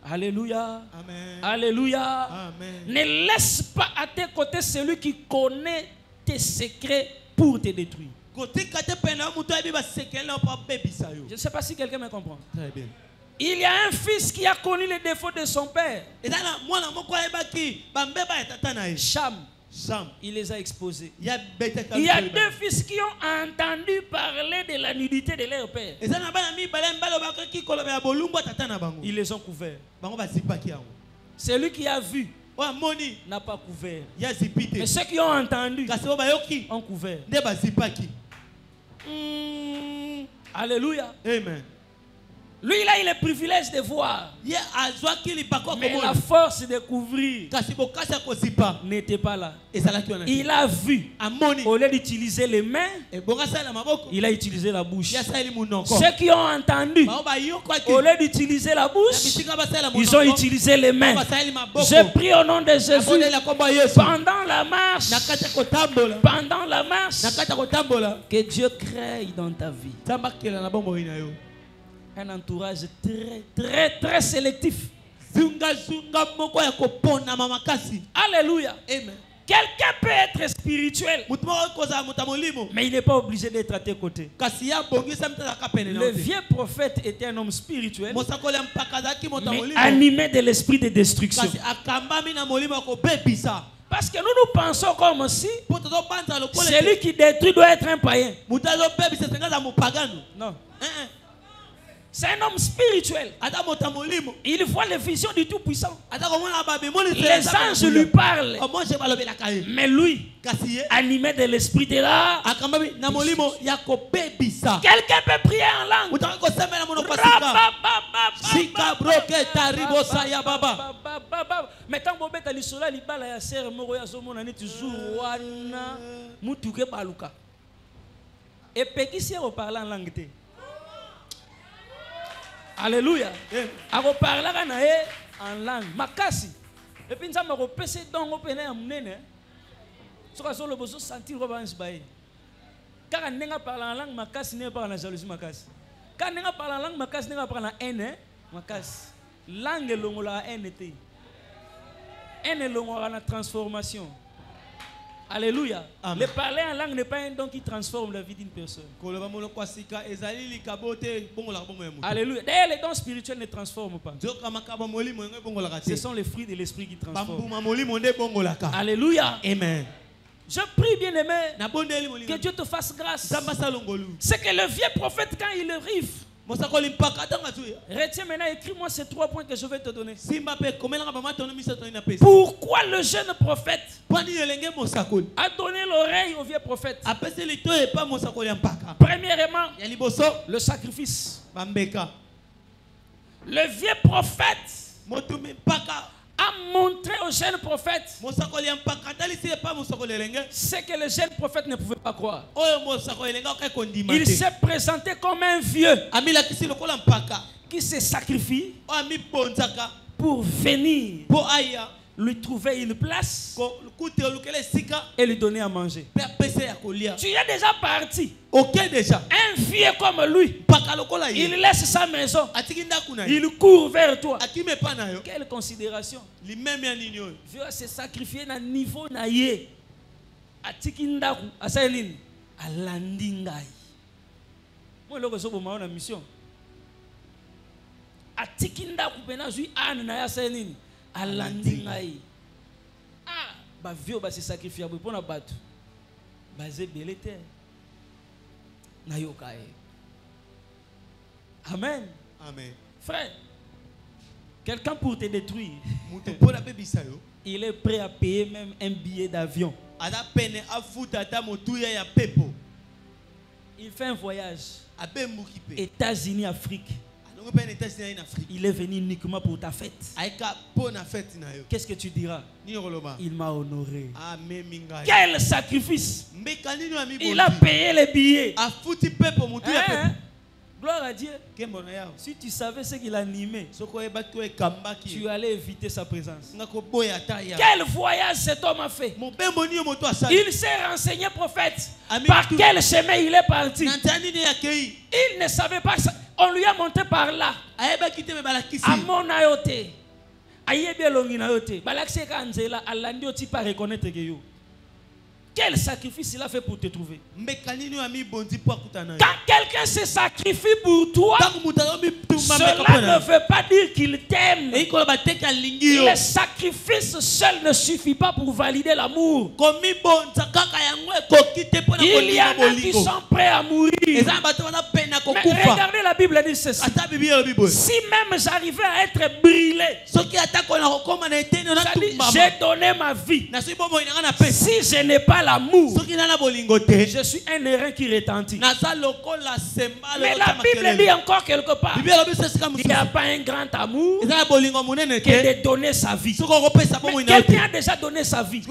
Alléluia. Amen. Alléluia. Amen. Ne laisse pas à tes côtés celui qui connaît tes secrets pour te détruire. Je ne sais pas si quelqu'un me comprend. Très bien. Il y a un fils qui a connu les défauts de son père. Cham. Il les a exposés. Il y a 2 fils qui ont entendu parler de la nudité de leur père. Ils les ont couverts. Celui qui a vu n'a pas couvert. Mais ceux qui ont entendu ont couvert. Alléluia. Amen. Lui, il a eu le privilège de voir. Ye azwa ki lipako Mais komona. la force de couvrir Kasi bokasa kozipa. n'était pas là. Ezalaki wana. Il a vu. Amoni. Au lieu d'utiliser les mains, E bongasa la maboko. il a utilisé la bouche. Ya sa ili munoko. Ceux qui ont entendu, Ba ba yokwaki. au lieu d'utiliser la bouche, Bisinga basala munoko. ils ont utilisé les mains. Ba sa ili maboko. Je prie au nom de Jésus. Abonela komba Yesu. Pendant la marche, Nakata kotambola. pendant la marche, Nakata kotambola. que Dieu crée dans ta vie Tamba kela na bombo ina yo. un entourage très sélectif. Zunga moko ya kopona mamakasi. Alléluia. Amen. Quelqu'un peut être spirituel, Mutu moko koza mutamolimo. mais il n'est pas obligé d'être à tes côtés. Kasi ya bongisa mtaka kapene na Le ote. vieux prophète était un homme spirituel, Mosakoli mpakazaki mais mutamolimo. animé de l'esprit de destruction. Kasi akambami na molimo ko bebisa. Parce que nous pensons comme si Poto to banza lo kole. celui qui détruit doit être un païen. Mutazo bebisa sengaza mupagano. Non. C'est un homme spirituel. Ata mutamolimo. Il voit les visions du Tout-Puissant. Ata komona ba bemoni Les anges lui parlent. Omo je balobela kaye. Mais lui, Kasi ye animé de l'esprit de là, akambami na molimo ya ko bebisa. quelqu'un peut prier en langue. Mutaka ko semela mono kwa sika. Sika broke taribo saya baba. Mais tant que tu as l'issola, libala ya serre moko ya zomona ni toujours wana mutuke baluka. Et pekisi o parler en langue te. Alléluia. Ako parla kana en langue makasi. Et puis nzamba ko pese dongo pene ya munene. Soka solo boso sentir ko ba nsbaye. Kaka nenga parla en langue makasi ne parla na jalousie makasi. Quand nenga parla en langue makasi nenga parla na haine makasi. Langue longola haine te. Haine longola na transformation. Alléluia. Amen. Le parler en langue n'est pas un don qui transforme la vie d'une personne. Alléluia. D'ailleurs, les dons spirituels ne transforment pas. Ce sont les fruits de l'esprit qui transforment. Alléluia. Amen. Je prie, bien-aimé, que Dieu te fasse grâce. C'est que le vieux prophète, quand il arrive, retiens maintenant, écris-moi ces 3 points que je vais te donner. Pourquoi le jeune prophète a donné l'oreille au vieux prophète? Premièrement, le sacrifice. Le vieux prophète a montré au jeune prophète ce que le jeune prophète ne pouvait pas croire. Il s'est présenté comme un vieux qui se sacrifie pour venir lui trouver une place et lui donner à manger. Tu es déjà parti. Un vieux comme lui, il laisse sa maison, il court vers toi. Quelle considération. Vieux se sacrifier à niveau na ye. Atikindaku asailin alandingai. Moi loko so boma na mission. Atikindaku pena zui an na asailin alandingai. Ah, ba vieux ba se sacrifier pour na batu. Bazé belete. Na yokae. Amen. Amen. Frère, quelqu'un pour te détruire, il est prêt à payer même un billet d'avion. Il fait un voyage. États-Unis, Afrique. Il est venu uniquement pour ta fête. Qu'est-ce que tu diras? Il m'a honoré. Quel sacrifice! Il a payé les billets. Hein? Gloire à Dieu. Si tu savais ce qu'il animait, tu allais éviter sa présence. Quel voyage cet homme a fait? Il s'est renseigné, prophète. Par quel chemin il est parti? Il ne savait pas ça. On lui a monté par là. Amon ayote. Ayebe longi na yote. Balakse kanzela alandi oti pas reconnaître que yo. Quel sacrifice il a fait pour te trouver? Quand quelqu'un se sacrifie pour toi, cela ne veut pas dire qu'il t'aime. Le sacrifice seul ne suffit pas pour valider l'amour. Il y en a qui sont prêts à mourir. Mais regardez, la Bible dit ceci. Si même j'arrivais à être brûlé, j'ai donné ma vie. Si je n'ai pas l'amour, je suis un airain qui retentit. Mais la Bible dit encore quelque part, il n'y a pas un grand amour que de donner sa vie. Mais quelqu'un a déjà donné sa vie.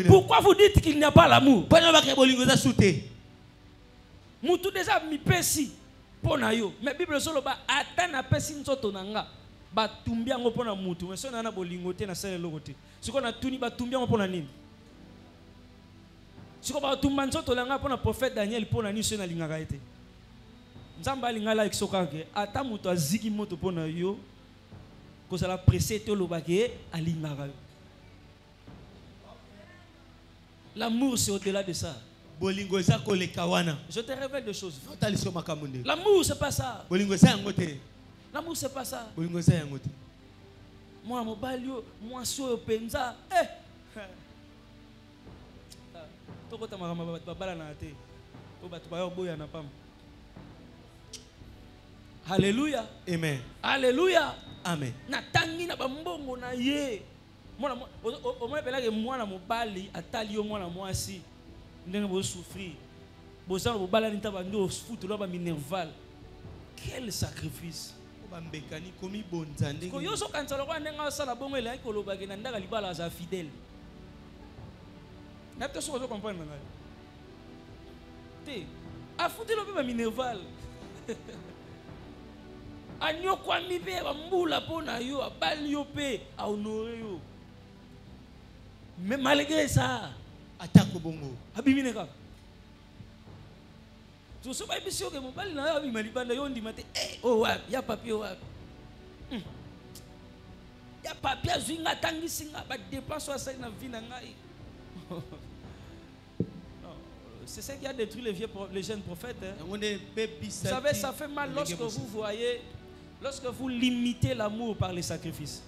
Pourquoi vous dites qu'il n'y a pas l'amour? Moutou déjà mi pesi pona yo. Mais Bible solo ba atana pesi nzoto nanga. Ba tumbia ngo pona mutu. Mais sona na bolingo te na sele logote. Siko na tuni ba tumbia ngo pona nini? Siko ba tumba nzoto langa pona prophète Daniel pona nini sona lingaka ete. Nzamba lingala ikisoka ke ata mutu aziki moto pona yo. Ko sala pressé te lobake alingaka yo. L'amour c'est au-delà de ça. Je te révèle des choses. L'amour c'est pas ça. L'amour c'est pas ça. Moi mon balio, moi so penza. Tokota marama babala na te. To batu ba yo boya na pam. Alléluia. Amen. Alléluia. Amen. Na tangi na bambongo na ye. Mwana o mwana pelage mwana mobali atali yo mwana mwasi. Vous souffrir. Quel sacrifice. Fidèle. Mais malgré ça, attaque bongo. Abimineka. Je sais pas si on mon bal na abi malibanda yo ndi mate oh wa ya papier wa. Ya papier zwinga tangisinga ba dépense wa ça na vie na ngai. C'est ça qui a détruit les jeunes prophètes. Hein. Vous savez, ça fait mal lorsque vous voyez, lorsque vous limitez l'amour par les sacrifices.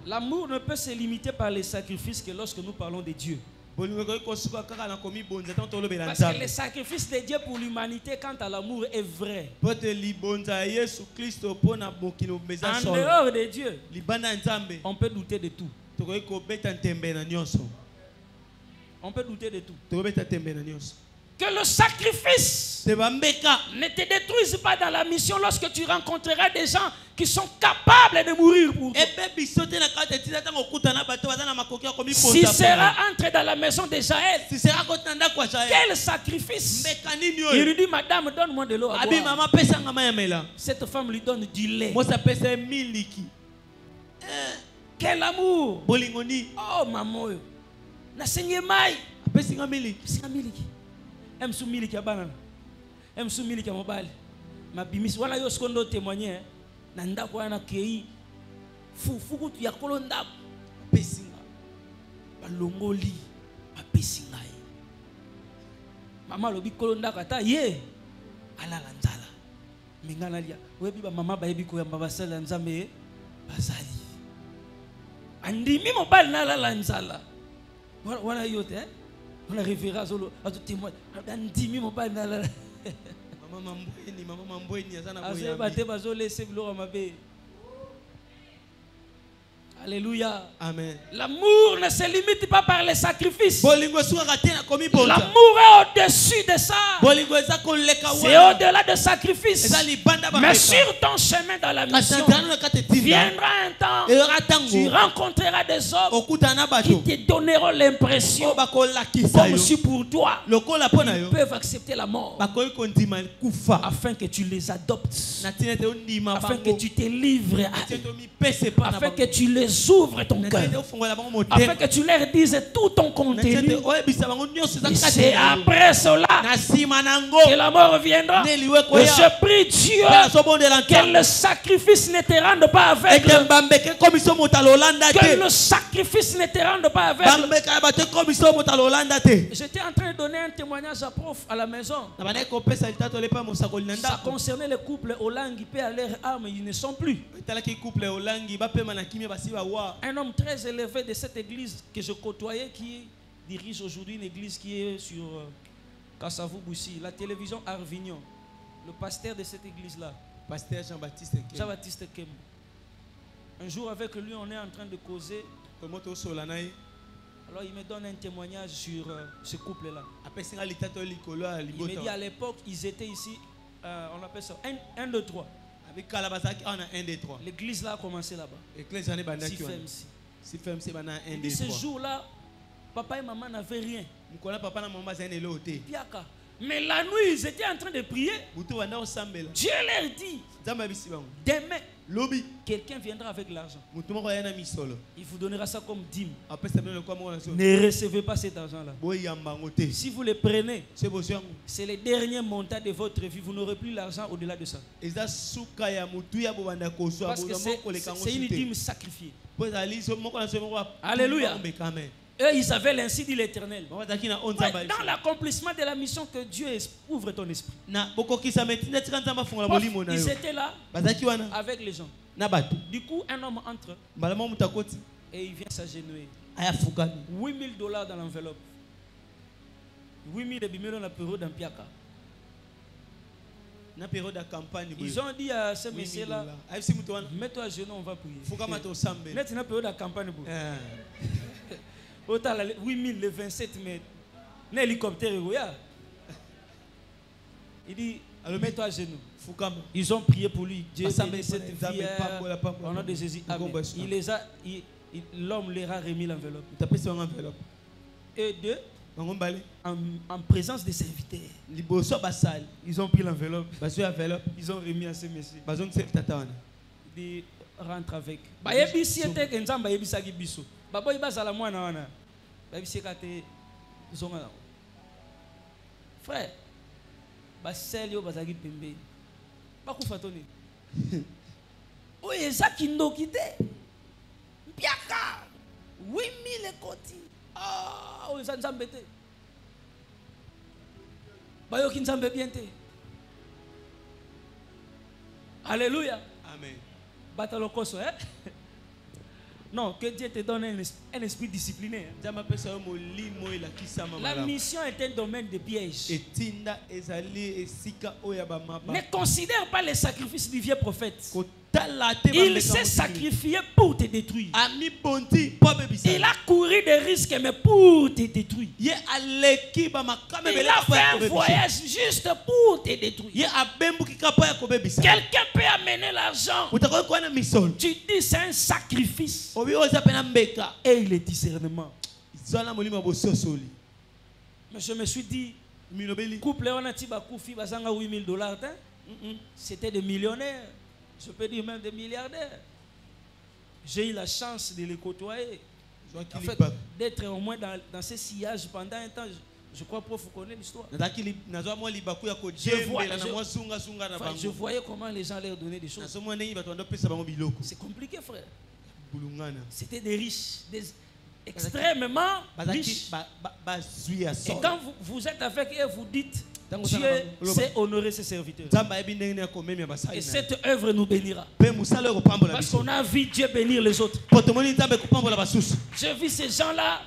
L'amour ne peut se limiter par les sacrifices que lorsque nous parlons de Dieu. Parce que les sacrifices de Dieu pour l'humanité quant à l'amour est vrai. En dehors de Dieu, on peut douter de tout. On peut douter de tout. Que le sacrifice ne te détruise pas dans la mission lorsque tu rencontreras des gens qui sont capables de mourir pour toi. Si sera entré dans la maison de Jaël, quel sacrifice? Il lui dit, madame, donne-moi de l'eau à boire. Cette femme lui donne du lait. Quel amour! Oh maman, na senye mai. Pesinga miliki. Emsu miliki ya banana. Emsu miliki ya mobile. Mabimisi wana yo skondo témoigner na ndako wana kei fuku tu ya kolonda pesinga. Balongoli pesinga. Mama lobi kolonda kata ye alala nzala. Mingana lia. Webi ba mama ba yebi ko ya mbabasala nzambe bazali. Andimi mobile na alala nzala. Wana yote hein? On a référé à tout témoin. Andimi mobile na alala. Maman mambweni azana boya. Ase bate bazo laisser gloire mabe. Alléluia. Amen. L'amour ne se limite pas par les sacrifices. L'amour est au-dessus de ça. C'est au-delà des sacrifices. Mais sur ton chemin dans la mission, viendra un temps, tu rencontreras des hommes qui te donneront l'impression, comme si pour toi, ils peuvent accepter la mort, afin que tu les adoptes, afin que tu te livres à eux, afin que tu les ouvre ton cœur, afin que tu leur dises tout ton contenu. Et c'est après cela que la mort viendra. Et je prie Dieu que le sacrifice ne te rende pas aveugle. Que le sacrifice ne te rende pas aveugle. J'étais en train de donner un témoignage à prof à la maison. Ça concernait les couples Olangi, paix à leur âme, ils ne sont plus. Un homme très élevé de cette église que je côtoyais qui dirige aujourd'hui une église qui est sur Kassavou-Boussi, la télévision Arvignon. Le pasteur de cette église-là, pasteur Jean-Baptiste Kembo. Un jour avec lui, on est en train de causer. Alors il me donne un témoignage sur ce couple-là. Il me dit à l'époque, ils étaient ici, on appelle ça 1, 2, 3. L'église là a commencé là-bas. Ce jour-là, papa et maman n'avaient rien. Mais la nuit, ils étaient en train de prier. Dieu leur dit, demain, quelqu'un viendra avec l'argent. Il vous donnera ça comme dîme. Ne recevez pas cet argent-là. Si vous le prenez, c'est le dernier montant de votre vie. Vous n'aurez plus l'argent au-delà de ça. Parce que c'est une dîme sacrifiée. Alléluia. Eux, ils avaient l'ainsi dit l'Éternel. Ouais, dans l'accomplissement de la mission que Dieu ouvre ton esprit. Ils étaient là avec les gens. Du coup, un homme entre et il vient s'agenouiller. $8,000 dans l'enveloppe. 8,000 dans la période d'un piaka. Ils ont dit à ce monsieur-là, mets-toi à genoux, on va prier. Maintenant, la période de campagne. Autant 8,000, le 27 mai, un hélicoptère, il dit, mets-toi à genoux. Ils ont prié pour lui. Dieu bénisse cette vie au nom de Jésus. L'homme leur a remis l'enveloppe. Et deux, en présence des serviteurs, ils ont pris l'enveloppe. Ils ont remis à ce monsieur. Il dit, rentre avec. Frère, baselio bazaki pembe. Bakufa toni. Oye zaki ndokite. Piaka. 8,000 ekoti. Ah, oye nzambe te. Bayoki nzambe bien te. Alléluia. Amen. Batalokoso, hein? Non, que Dieu te donne un esprit discipliné. La mission est un domaine de piège. Ne considère pas les sacrifices du vieux prophète. Il s'est sacrifié pour te détruire. Il a couru des risques, mais pour te détruire. Il a fait un voyage juste pour te détruire. Quelqu'un peut amener l'argent. Tu dis c'est un sacrifice. Et il est discernement. Mais je me suis dit, couple on a $8,000. C'était des millionnaires. Je peux dire même des milliardaires. J'ai eu la chance de les côtoyer. En fait, d'être au moins dans ce sillage pendant un temps. Je crois que vous connaissez l'histoire. Je voyais comment les gens leur donnaient des choses. C'est compliqué, frère. C'était des riches, extrêmement riches. Et quand vous êtes avec eux, vous dites, Dieu sait honorer ses serviteurs. Et cette œuvre nous bénira. Parce qu'on a vu Dieu bénir les autres. J'ai vu ces gens-là.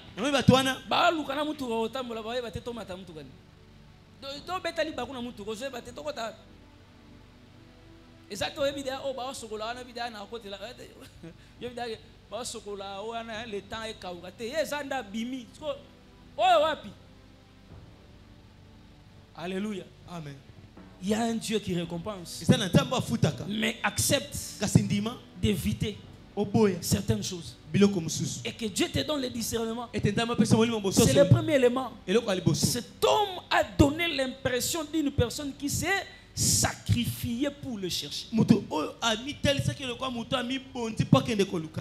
Alléluia. Amen. Il y a un Dieu qui récompense. Mais accepte d'éviter certaines choses. Et que Dieu te donne le discernement. C'est le premier élément. Cet homme a donné l'impression d'une personne qui s'est sacrifiée pour le chercher.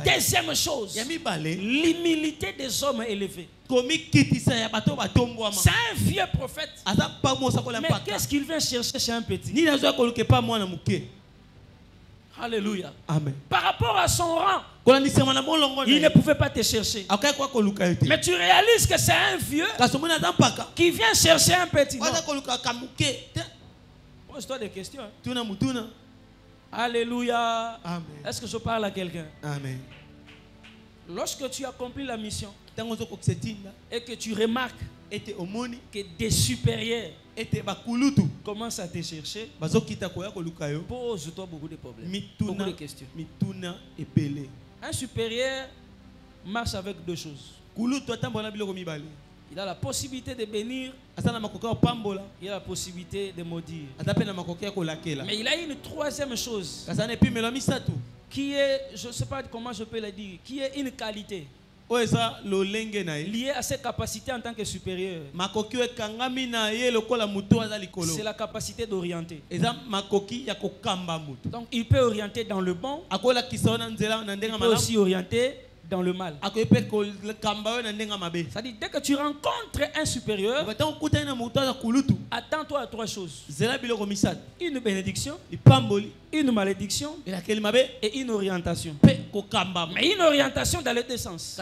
Deuxième chose, l'humilité des hommes élevés. C'est un vieux prophète. Mais qu'est-ce qu'il vient chercher chez un petit? Alléluia. Amen. Par rapport à son rang, il ne pouvait pas te chercher. Mais tu réalises que c'est un vieux qui vient chercher un petit. Pose-toi des questions. Hein. Alléluia. Amen. Est-ce que je parle à quelqu'un? Amen. Lorsque tu accomplis la mission et que tu remarques que des supérieurs commencent à te chercher, pose-toi beaucoup de problèmes, beaucoup de questions. Un supérieur marche avec deux choses. Il a la possibilité de bénir. Il a la possibilité de maudire. Mais il a une troisième chose qui est, je ne sais pas comment je peux le dire, qui est une qualité liée à ses capacités en tant que supérieur. C'est la capacité d'orienter. Donc il peut orienter dans le bon, il peut aussi orienter dans le mal. C'est-à-dire, dès que tu rencontres un supérieur, attends-toi à trois choses: une bénédiction, une malédiction et une orientation. Mais une orientation dans les deux sens,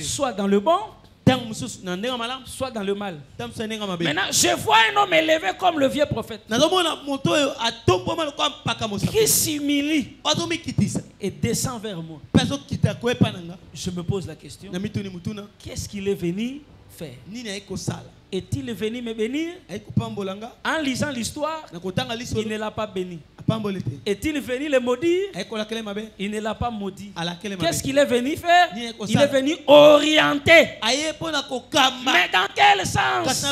soit dans le bon, soit dans le mal. Maintenant, je vois un homme élevé comme le vieux prophète qui s'humilie et descend vers moi. Je me pose la question: qu'est-ce qu'il est venu faire? Est-il venu me bénir? En lisant l'histoire, il ne l'a pas béni. Est-il venu le maudire? Il ne l'a pas maudit. Qu'est-ce qu'il est venu faire? Il est venu orienter. Mais dans quel sens?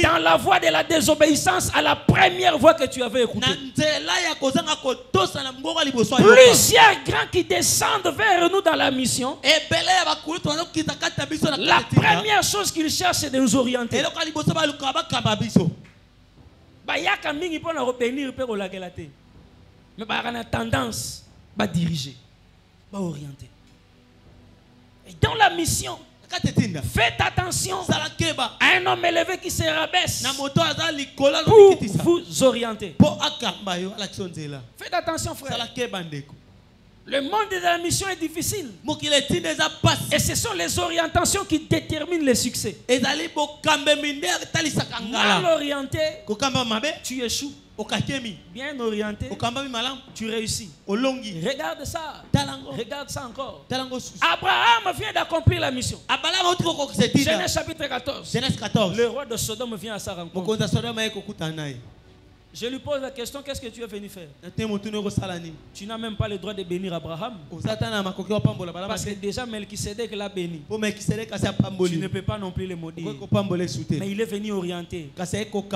Dans la voie de la désobéissance à la première voix que tu avais écoutée. Plusieurs grands qui descendent vers nous dans la mission, la première chose qu'ils cherchent, c'est de nous orienter. Mais on a tendance à diriger, à orienter. Et dans la mission, faites attention à un homme élevé qui se rabaisse pour vous orienter. Faites attention, frère. Le monde de la mission est difficile. Et ce sont les orientations qui déterminent le succès. Mal orienté, tu échoues. Bien orienté, tu réussis. Regarde ça. Regarde ça encore. Abraham vient d'accomplir la mission. Genèse chapitre 14. Le roi de Sodome vient à sa rencontre. Je lui pose la question: qu'est-ce que tu es venu faire? Tu n'as même pas le droit de bénir Abraham. Parce que déjà Melchisédek l'a béni. Tu ne peux pas non plus le maudire. Mais il est venu orienter.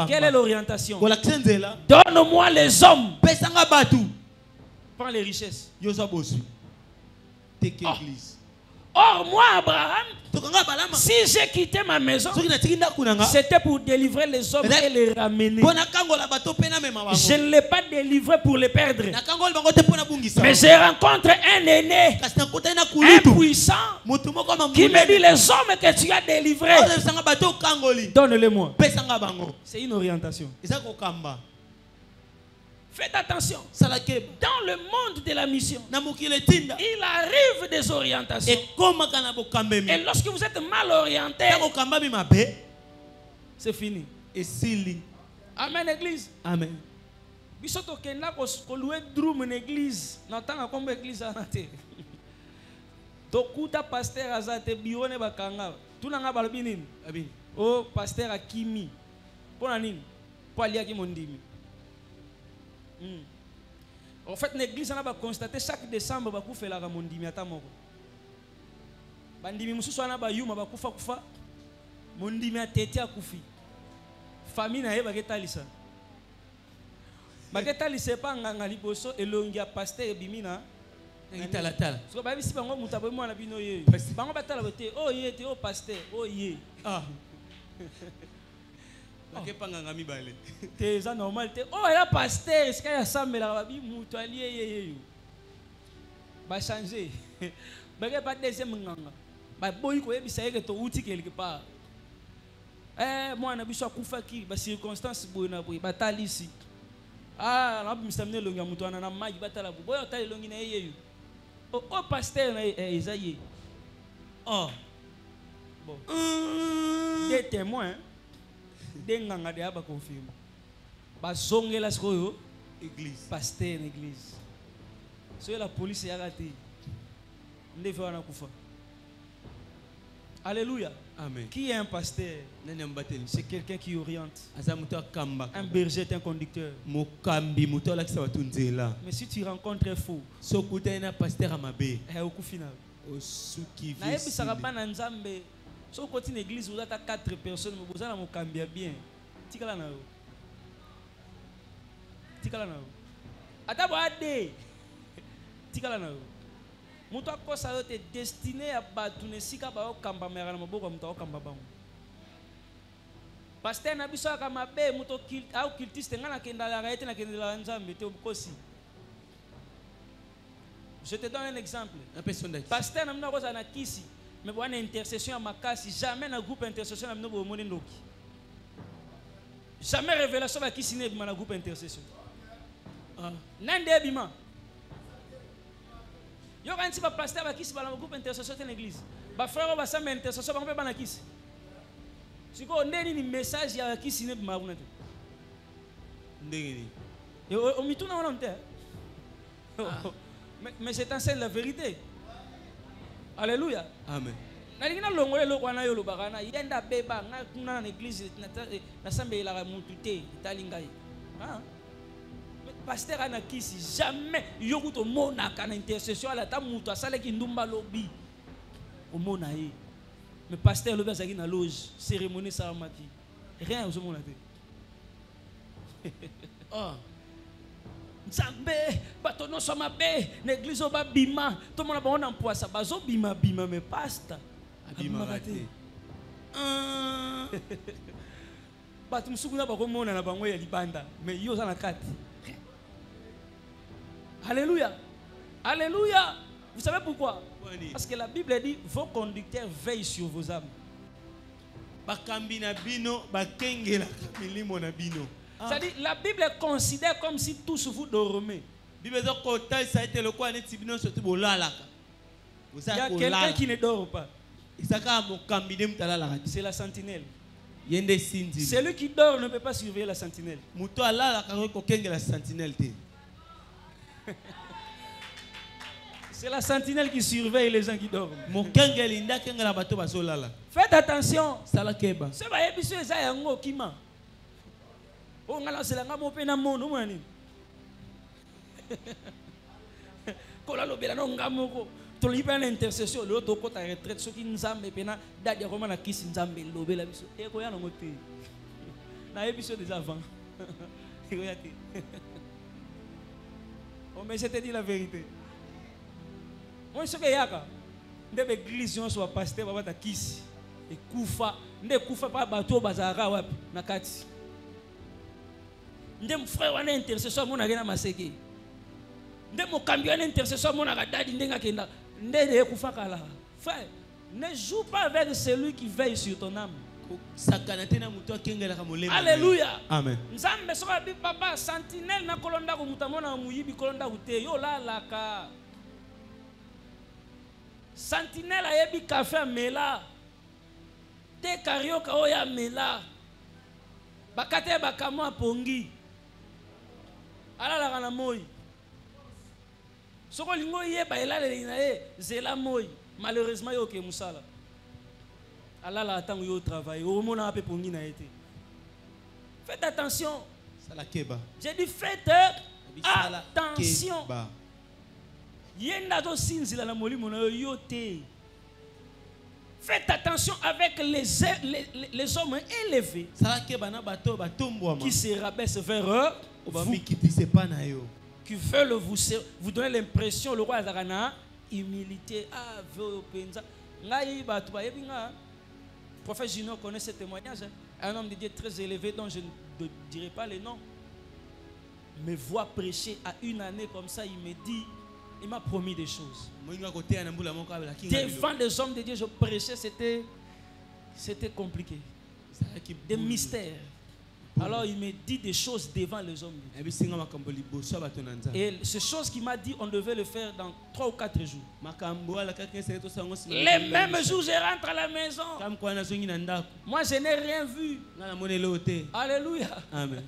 Quelle est l'orientation? Donne-moi les hommes. Prends les richesses. Or moi, Abraham, si j'ai quitté ma maison, c'était pour délivrer les hommes et les ramener. Je ne l'ai pas délivré pour les perdre. Mais je rencontre un aîné, un puissant, qui me dit: les hommes que tu as délivrés, donne-les-moi. C'est une orientation. Faites attention. Dans le monde de la mission, il arrive des orientations. Et lorsque vous êtes mal orienté, c'est fini. Amen, église. Amen. Bisoto kenda ko louer drum en église. N'entend comme église en terre. Tokuta pasteur azate bione bakanga. Tunanga balbinin. Oh pasteur akimi. Pona nini? Po alia ki mondimi. En fait, l'église a constaté chaque décembre que fait la mondimi atamoko. Bandimi mususu ana ba yuma ba kufa kufa. Mondimi atete akufi. Famille na yeba ketalisa. Ba ketalisa pa nganga liboso elongia pasteur bimina. Ngitala tala. So ba bisi bango mutabo mwana bino ye. Bango batala bote oh ye te oh pasteur oh ye. Ah. C'est normal. Oh, il y a pasteur, est-ce qu'il y a ça, mais la vie, moutoilier, va changer. Il n'y a pas de deuxième nganga. Il y a des outils quelque part. Moi, je suis à qui, les circonstances, il y a ici. Ah, là, je suis amené le mouton, on a un maï, oh, pasteur, Isaïe. Oh, bon. Des témoins. Denganga de aba confirme. Ba zongela sikoyo église. Pasteur en église. So la police ya raté. Ndeve wana kufa. Alléluia. Amen. Qui est un pasteur? C'est quelqu'un qui oriente. Un berger est un conducteur. Mais si tu rencontres un faux, c'est au coup final. Na yebi saraba na nzambe. So côté l'église vous êtes 4 personnes, vous allez m'ocambia bien. Tikala na yo. Tikala na yo. Ata bo ade. Tikala na yo. Muto akosa yo te destiné à batu ne sika ba okamba mera na maboko muto okamba bango. Pasteur na biso kama be muto au cultiste ngana kenda la raete na kenda la nzambe te obukosi. Je te donne un exemple. Pasteur na mna koza na kisi, mais bon intercession à makasi, jamais na groupe intercession na mno bo moni ndoki. Jamais révélation à kisi ne na groupe intercession. Nande bima. Yo quand si ba pasteur ba kisi ba na groupe intercession dans l'église. Ba frère ba sa intercession ba ba na kisi. Siko ndeni ni message ya kisi ne bima kuna te. Ndeni. O mituna wana mte. Mais c'est enseigne la vérité. Alléluia. Amen. Nalingina longole lokwana yo lobakana yenda beba na l'église na sambe la mutute talingai. Ah. Pasteur ana kisi jamais yokuto mona kana intercession ala ta mutu asale ki ndumba lobi. O mona ye. Mais pasteur lobi azaki na loge cérémonie sa maki. Rien aux mona te. Ah. Nzambe bato no soma be l'église oba bima tout monde ba on emploi ça bazo bima bima mais pasta abima raté bato musukuna ba ko mona na bango ya libanda mais yo za na kati. Alléluia. Alléluia. Vous savez pourquoi? Parce que la Bible dit vos conducteurs veillent sur vos âmes. Bakambi na bino bakengela milimo na bino. C'est-à-dire, la Bible considère comme si tous vous dormez. Il y a quelqu'un qui ne dort pas. C'est la sentinelle. Celui qui dort ne peut pas surveiller la sentinelle. C'est la sentinelle qui surveille les gens qui dorment. Faites attention. C'est pas épisode ça yango kima. Oh ngala selanga mo pena mono mani. Kola lobela no ngamoko. To lipa na intercession le to kota retraite soki nzambe pena dadi akoma na kisi nzambe lobela biso. E ko ya no ngote. Na épisode des avant. E ko ya te. Oh mais je te dis la vérité. Moi ce que yaka ndebe église on soit pasteur baba ta kisi. E kufa, nde kufa pa bato bazara wapi na kati. Ndem frère wana intercession mona gena maseke. Ndem mokambi wana intercession mona ga dadi ndenga kenda. Ndede kufa kala. Frère, ne joue pas avec celui qui veille sur ton âme. Alléluia. Amen. Nzambe soka bi papa sentinelle na kolonda ko mutamona muyibi kolonda ute yo la laka. Sentinelle ayebi café mela. Te karioka oya mela. Bakate bakamo pongi. Ala la kana moi. Soko lingo yeba elale na ye zela moi. Malheureusement yo ke musala. Ala la tango yo travail. Au mona ape pongi na été. Faites attention. Sala keba. J'ai dit faites attention. Yenda to sinzila na molimo na yo te. Faites attention avec les hommes élevés qui se rabaissent vers eux, qui veulent vous donner l'impression, le roi Azarana, humilité. Ah, prophète Junior connaît ce témoignage. Un homme de Dieu très élevé dont je ne dirai pas le nom. Me voit prêcher à une année comme ça, il me dit. Il m'a promis des choses. Devant des hommes de Dieu, je prêchais, c'était compliqué. Des mystères. Alors il me dit des choses devant les hommes de Dieu. Et ces choses qu'il m'a dit, on devait le faire dans 3 ou 4 jours. Les mêmes jours, je rentre à la maison. Moi, je n'ai rien vu. Alléluia. Amen.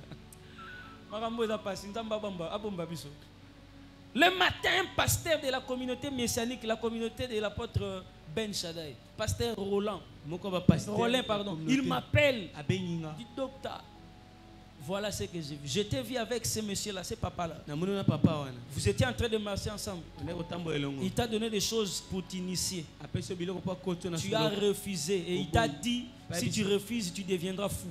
Le matin, un pasteur de la communauté messianique, la communauté de l'apôtre Ben Shaddai, pasteur Roland, pardon, il m'appelle, il dit docteur, Voilà ce que j'ai vu. Je t'ai vu avec ce monsieur-là, ce papa-là. papa. Vous étiez en train de marcher ensemble. Il t'a donné des choses pour t'initier. Tu as refusé et il t'a dit, si tu refuses, tu deviendras fou.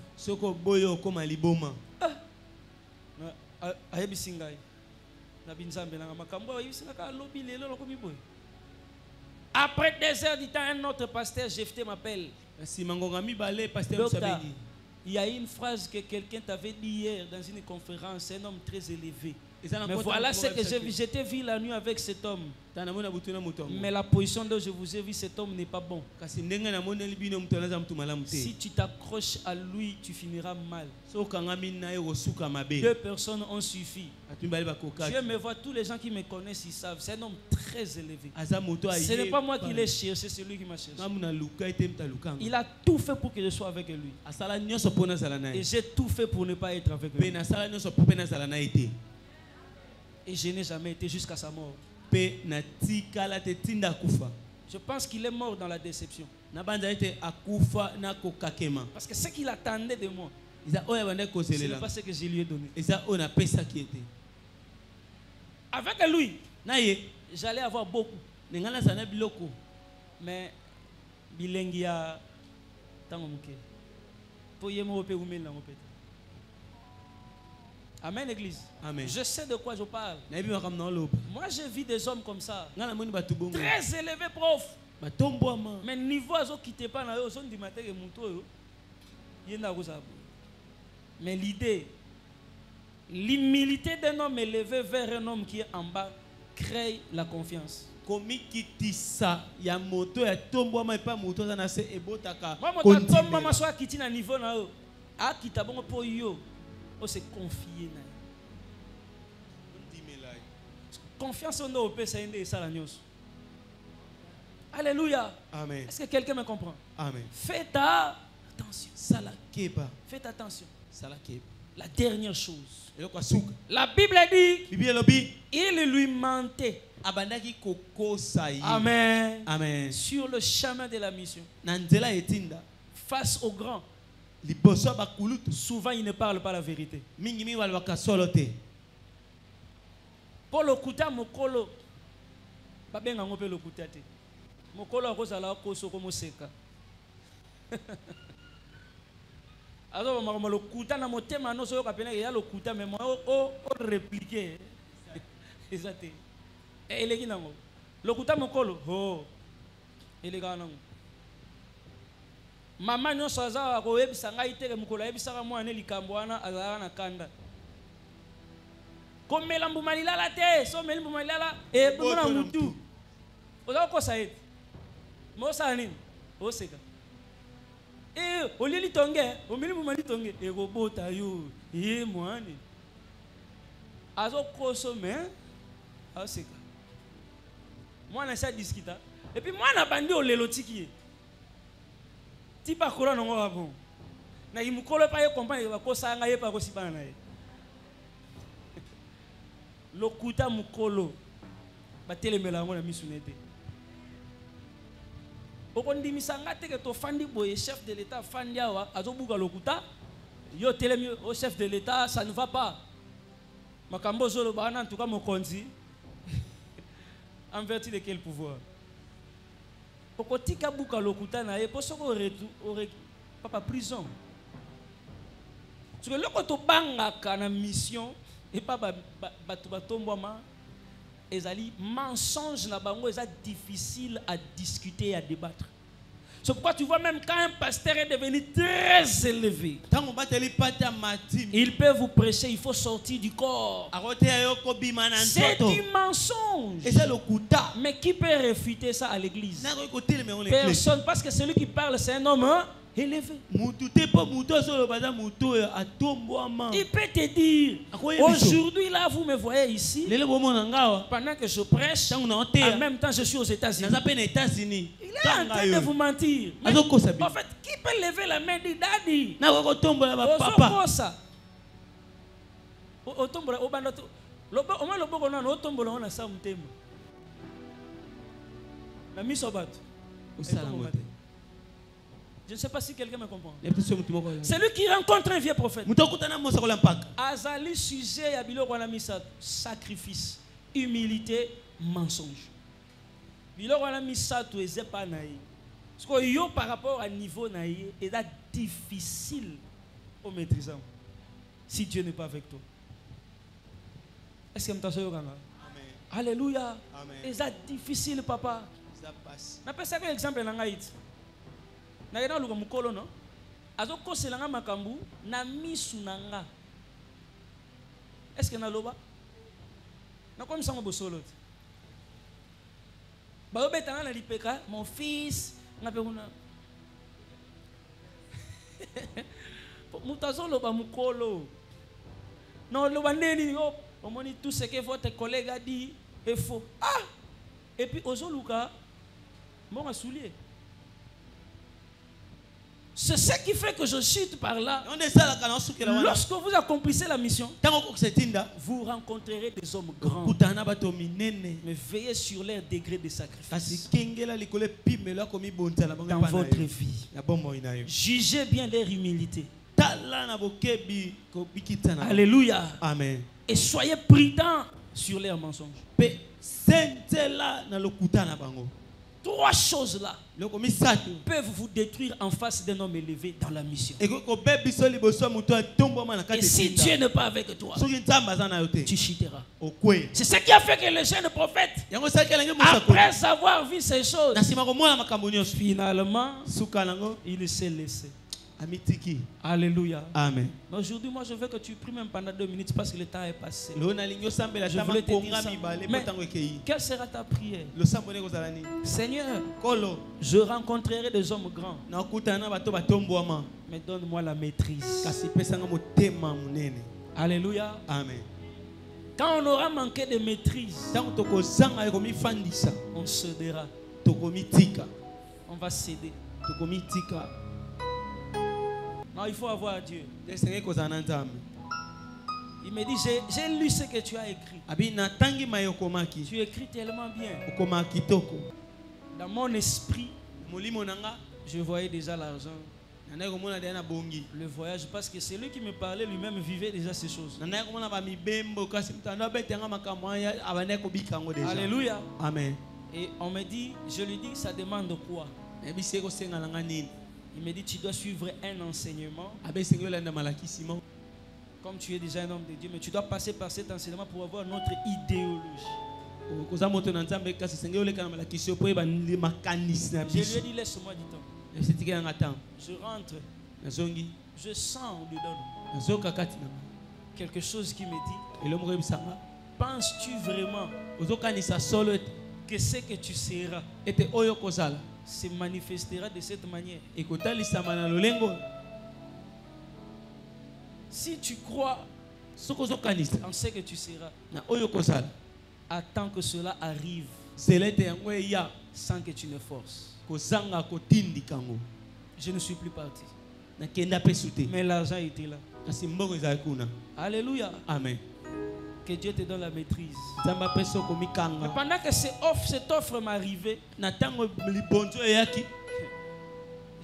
Après 2 heures du temps, un autre pasteur, Jephté, m'appelle. Il y a une phrase que quelqu'un t'avait dit hier dans une conférence, un homme très élevé. Mais voilà ce que j'ai vu. J'étais vu la nuit avec cet homme. Mais la position dont je vous ai vu, cet homme n'est pas bon. Si tu t'accroches à lui, tu finiras mal. 2 personnes ont suffi. Dieu me voit, tous les gens qui me connaissent, ils savent. C'est un homme très élevé. Ce n'est pas moi qui l'ai cherché, c'est lui qui m'a cherché. Il a tout fait pour que je sois avec lui. Et j'ai tout fait pour ne pas être avec lui. Et je n'ai jamais été jusqu'à sa mort. Je pense qu'il est mort dans la déception. Parce que ce qu'il attendait de moi, ce n'est pas ce que je lui ai donné. Avec lui, j'allais avoir beaucoup. Mais bilengia tangomuke. Amen, église. Amen. Je sais de quoi je parle. Moi, j'ai vu des hommes comme ça. Très élevés, prof. Mais niveau, ils ne quittent pas. Mais l'idée, l'humilité d'un homme élevé vers un homme qui est en bas crée la confiance. Moi, on se confier. Confiance en nous, alléluia. Amen. Est-ce que quelqu'un me comprend? Amen. Faites attention. Faites attention. La dernière chose. La Bible dit, il lui mentait. Amen. Amen. Sur le chemin de la mission. Face aux grands. Souvent, il ne parle pas la vérité. Pour le kuta mokolo, babenga ngope le kuta te. Mokolo akozala koso ko moseka. Alors makambo le kuta na motema no so kapena ya le kuta mais moi o répliquer. Exacté. Et eleki nango. Le kuta mokolo, oh. Elega nango. Maman nyonso aza koyebisa ngai te mokolo ayebisaka mwana likambo wana azala na kanda. Komela mbuma lilala te, so meli mbuma lilala e mbuma mutu. Oza kosa ete. Mosa nini? Oseka. E olili tonge, omeli mbuma litonge e kobota yo. E mwani. Azo koso me oseka. Mwana sa discuta. Et puis mwana bandi olelo tiki. Ti pa kola no ngwa bon. Na imukolo pa ye comprendre ba kosa nga ye pa ko sipana na ye. Lokuta mukolo batelemela ngo na misunete. Okondimisa ngate ke to fandi boye chef de l'état fandi awa azobuka lokuta yo telemi au chef de l'état ça ne va pas. Makambo zolo bana en tout cas mokonzi. En vertu de quel pouvoir? Okotika buka lokuta na ye posoko aurait papa prison. Parce que lokoto banga kana mission et pas batu batomboma ezali mensonge na bango eza difficile à discuter et à débattre. C'est pourquoi tu vois même quand un pasteur est devenu très élevé, il peut vous prêcher, il faut sortir du corps. C'est du mensonge. Mais qui peut réfuter ça à l'église? Personne, parce que celui qui parle c'est un homme élevé. Il peut te dire, aujourd'hui là vous me voyez ici, pendant que je prêche, en même temps je suis aux États-Unis. Il est en train de vous mentir. Mais, en fait, qui peut lever la main de Daddy? Je ne sais pas si quelqu'un me comprend. C'est lui qui rencontre un vieux prophète. Azali sujet à biloko wana misato, sacrifice, humilité, mensonge. Biloko wana misato eze pa na ye. Parce que yo par rapport à niveau na ye, c'est difficile au maîtrisant. Si Dieu n'est pas avec toi. Est-ce que m'taso yo kanga? Amen. Alléluia. Amen. C'est difficile papa. Ça passe. Na pesa ko exemple na ngai. Na yena luka mukolo no. Azo koselanga makambu na misu nanga. Est-ce que na loba? Na comme ça mo bosolo. Ba obetanga na lipeka, mon fils, na pekuna. Mutazo loba mukolo. Non loba neni yo, omoni tout ce que votre collègue a dit est faux. Ah! Et puis ozoluka mon soulier. C'est ce qui fait que je chute par là. Lorsque vous accomplissez la mission, vous rencontrerez des hommes grands. Mais veillez sur leur degré de sacrifice dans votre vie. Jugez bien leur humilité. Alléluia. Amen. Et soyez prudents sur leurs mensonges. Trois choses-là peuvent vous détruire en face d'un homme élevé dans la mission. Et si Dieu n'est pas avec toi, tu chuteras. C'est ce qui a fait que le jeune prophète, après avoir vu ces choses, finalement, il s'est laissé. Alléluia. Amen. Aujourd'hui, moi, je veux que tu pries même pendant 2 minutes parce que le temps est passé. Je voulais te dire ça. Mais quelle sera ta prière? Seigneur, je rencontrerai des hommes grands. Mais donne-moi la maîtrise. Alléluia. Amen. Quand on aura manqué de maîtrise, on cédera. On va céder. Non, il faut avoir Dieu. Il me dit, j'ai lu ce que tu as écrit. Tu écris tellement bien. Dans mon esprit, je voyais déjà l'argent. Le voyage, parce que celui qui me parlait lui-même vivait déjà ces choses. Alléluia. Amen. Et on me dit, je lui dis, ça demande quoi? Il me dit, tu dois suivre un enseignement. Comme tu es déjà un homme de Dieu, mais tu dois passer par cet enseignement pour avoir notre idéologie. Je lui ai dit, laisse-moi du temps. Je rentre. Je sens au-dedans quelque chose qui me dit, penses-tu vraiment que ce que tu seras se manifestera de cette manière? Si tu crois en ce que tu seras, attends que cela arrive sans que tu ne forces. Je ne suis plus parti. Mais l'argent était là. Alléluia. Amen. Que Dieu te donne la maîtrise. Mais pendant que cette offre m'arrivait,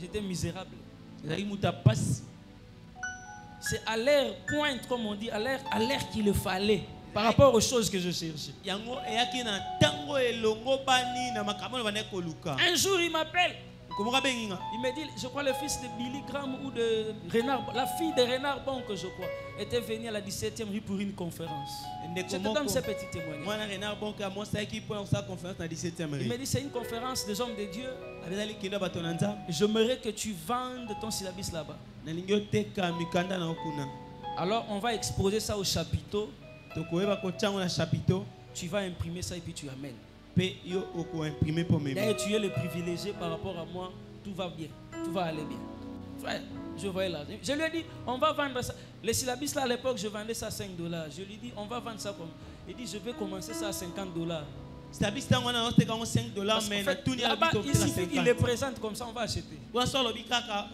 j'étais misérable. C'est à l'heure pointe, comme on dit, à l'heure qu'il le fallait, par rapport aux choses que je cherchais. Un jour, il m'appelle. Il me dit, je crois le fils de Billy Graham ou de Renard, la fille de Renard Bon que je crois, était venue à la 17e rue pour une conférence. Je te donne ce petit témoignage. Il me dit, c'est une conférence des hommes de Dieu. J'aimerais que tu vendes ton syllabus là-bas. Alors on va exposer ça au chapiteau. Tu vas imprimer ça et puis tu amènes. D'ailleurs, tu es le privilégié par rapport à moi. Tout va bien. Tout va aller bien. Frère, je voyais là. Je lui ai dit, on va vendre ça. Les syllabus là à l'époque, je vendais ça à $5. Je lui ai dit, on va vendre ça comme. Il dit, je vais commencer ça à $50. En fait, là-bas, il suffit qu'il les présente comme ça, on va acheter.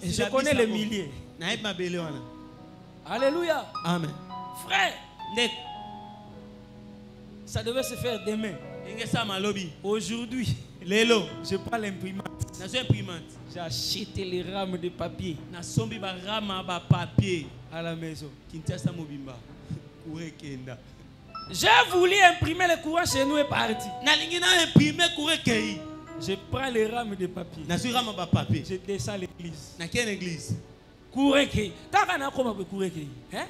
Et je connais les milliers. Alléluia. Amen. Frère, ça devait se faire demain. Aujourd'hui, Lelo. Je prends l'imprimante. J'ai acheté les rames de papier. À la maison. J'ai voulu imprimer le courant chez nous et parti. Je prends les rames de papier. Je descends l'église. Courez-que. Hein?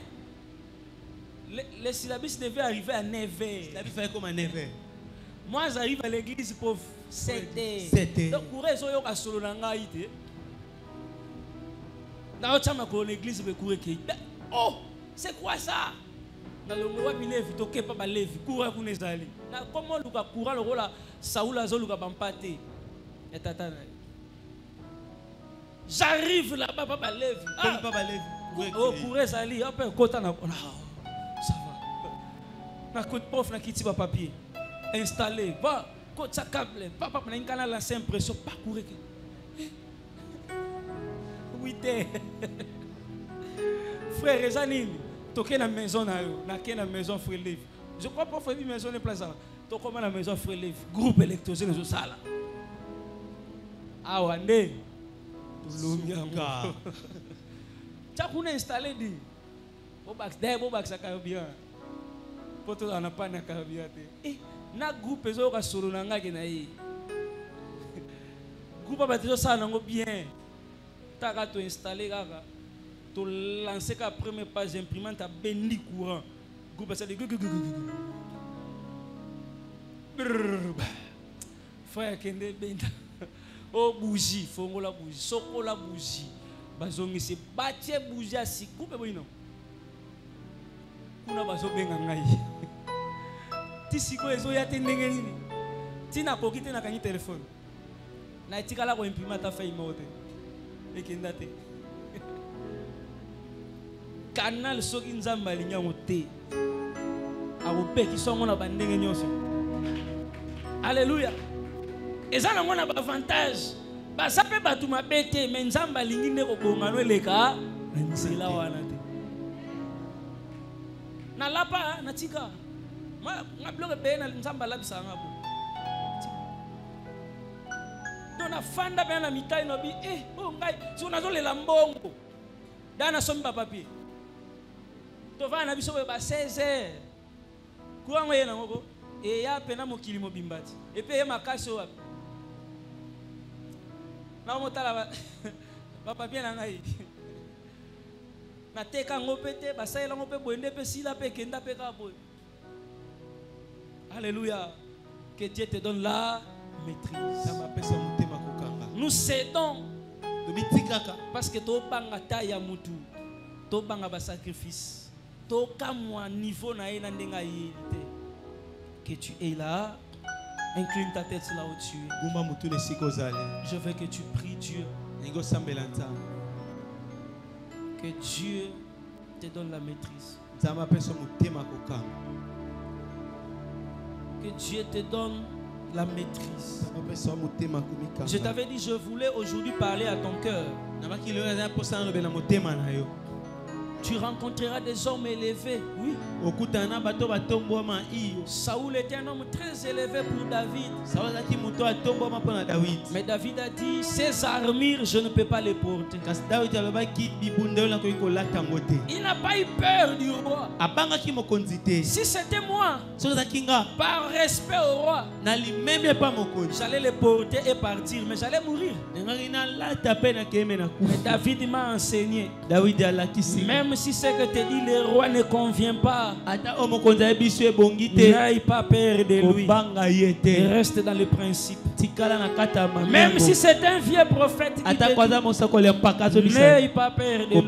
Les syllabus devaient arriver à 9h. Moi, j'arrive à l'église pour 7h. Donc, courez, ils ont solo dans l'église. Oh, c'est quoi ça? Dans le roi Milevi, toke pas levi, courez pour les alliés. Comment le courant le rôle Saoul a zolu bampate. J'arrive là-bas, papa levi. Oh, courez Zali, hop, kota na. Ça va. Na côté prof na kiti papier. Installé. Va, côté ça câble. Papa na un canal lancer impression pas courir. Oui, frère Zanine, toqué la maison na maison frère livre. Je crois pas faire une maison de place là. To comment la maison frère livre, groupe électrogène zo sala. Ah wande. Lumia. Tu as installé dit. Bobax ça carburant. Poto on a pas na carburant. Eh, na groupe ezo ka solo na ngaki na yi. Groupe ba tezo ça nango bien. Taka to installer kaka. To lancer ka première page imprimante à bendi courant. Groupe ça de frère kende benda. Oh bougie, fongo la bougie, soko la bougie. Bazongi se batie bougie asi coupe boino. Kuna bazo benga ngai. Ti siko ezo ya te ndenge nini. Ti na kokite na kanyi téléphone. Na etikala ko imprimata fa imote. Ekenda te. Canal soki nzamba linya mote. Akope ki songo na bandenge nyonso. Alléluia. Ezana ngona avantage. Basape batu mabete mais nzamba lingi ne ko bongano eleka na nzela wana te. Na lapa na tika. Ma bloque be na nzamba labisa ngabo. Dona fanda be na mitai no bi oh ngai si unazolela mbongo. Dana somba papier. To va na biso ba 16h. Kuango yena ngoko e ya pena mokili mobimbati. E pe ye makasi o wapi. Na motala ba papier na ngai. Na teka ngopete basaela ngope boende pe sila pe kenda pe ka boy. Alléluia. Que Dieu te donne la maîtrise. Nous cédons parce que to banga taille mutu. To banga ba sacrifice. To kamwa niveau na ena ndenga yite. Que tu es là. Incline ta tête là où tu es. Je veux que tu pries Dieu. Que Dieu te donne la maîtrise. Que Dieu te donne la maîtrise. Je t'avais dit, je voulais aujourd'hui parler à ton cœur. Tu rencontreras des hommes élevés. Oui. Saoul était un homme très élevé pour David. Mais David a dit, ces armures, je ne peux pas les porter. Il n'a pas eu peur du roi. Si c'était moi, par respect au roi, j'allais les porter et partir, mais j'allais mourir. Mais David m'a enseigné. Même si ce que te dit le roi ne convient pas, n'aie pas peur de lui. Reste dans le principe. Même si c'est un vieux prophète qui te dit, n'aie pas peur de lui.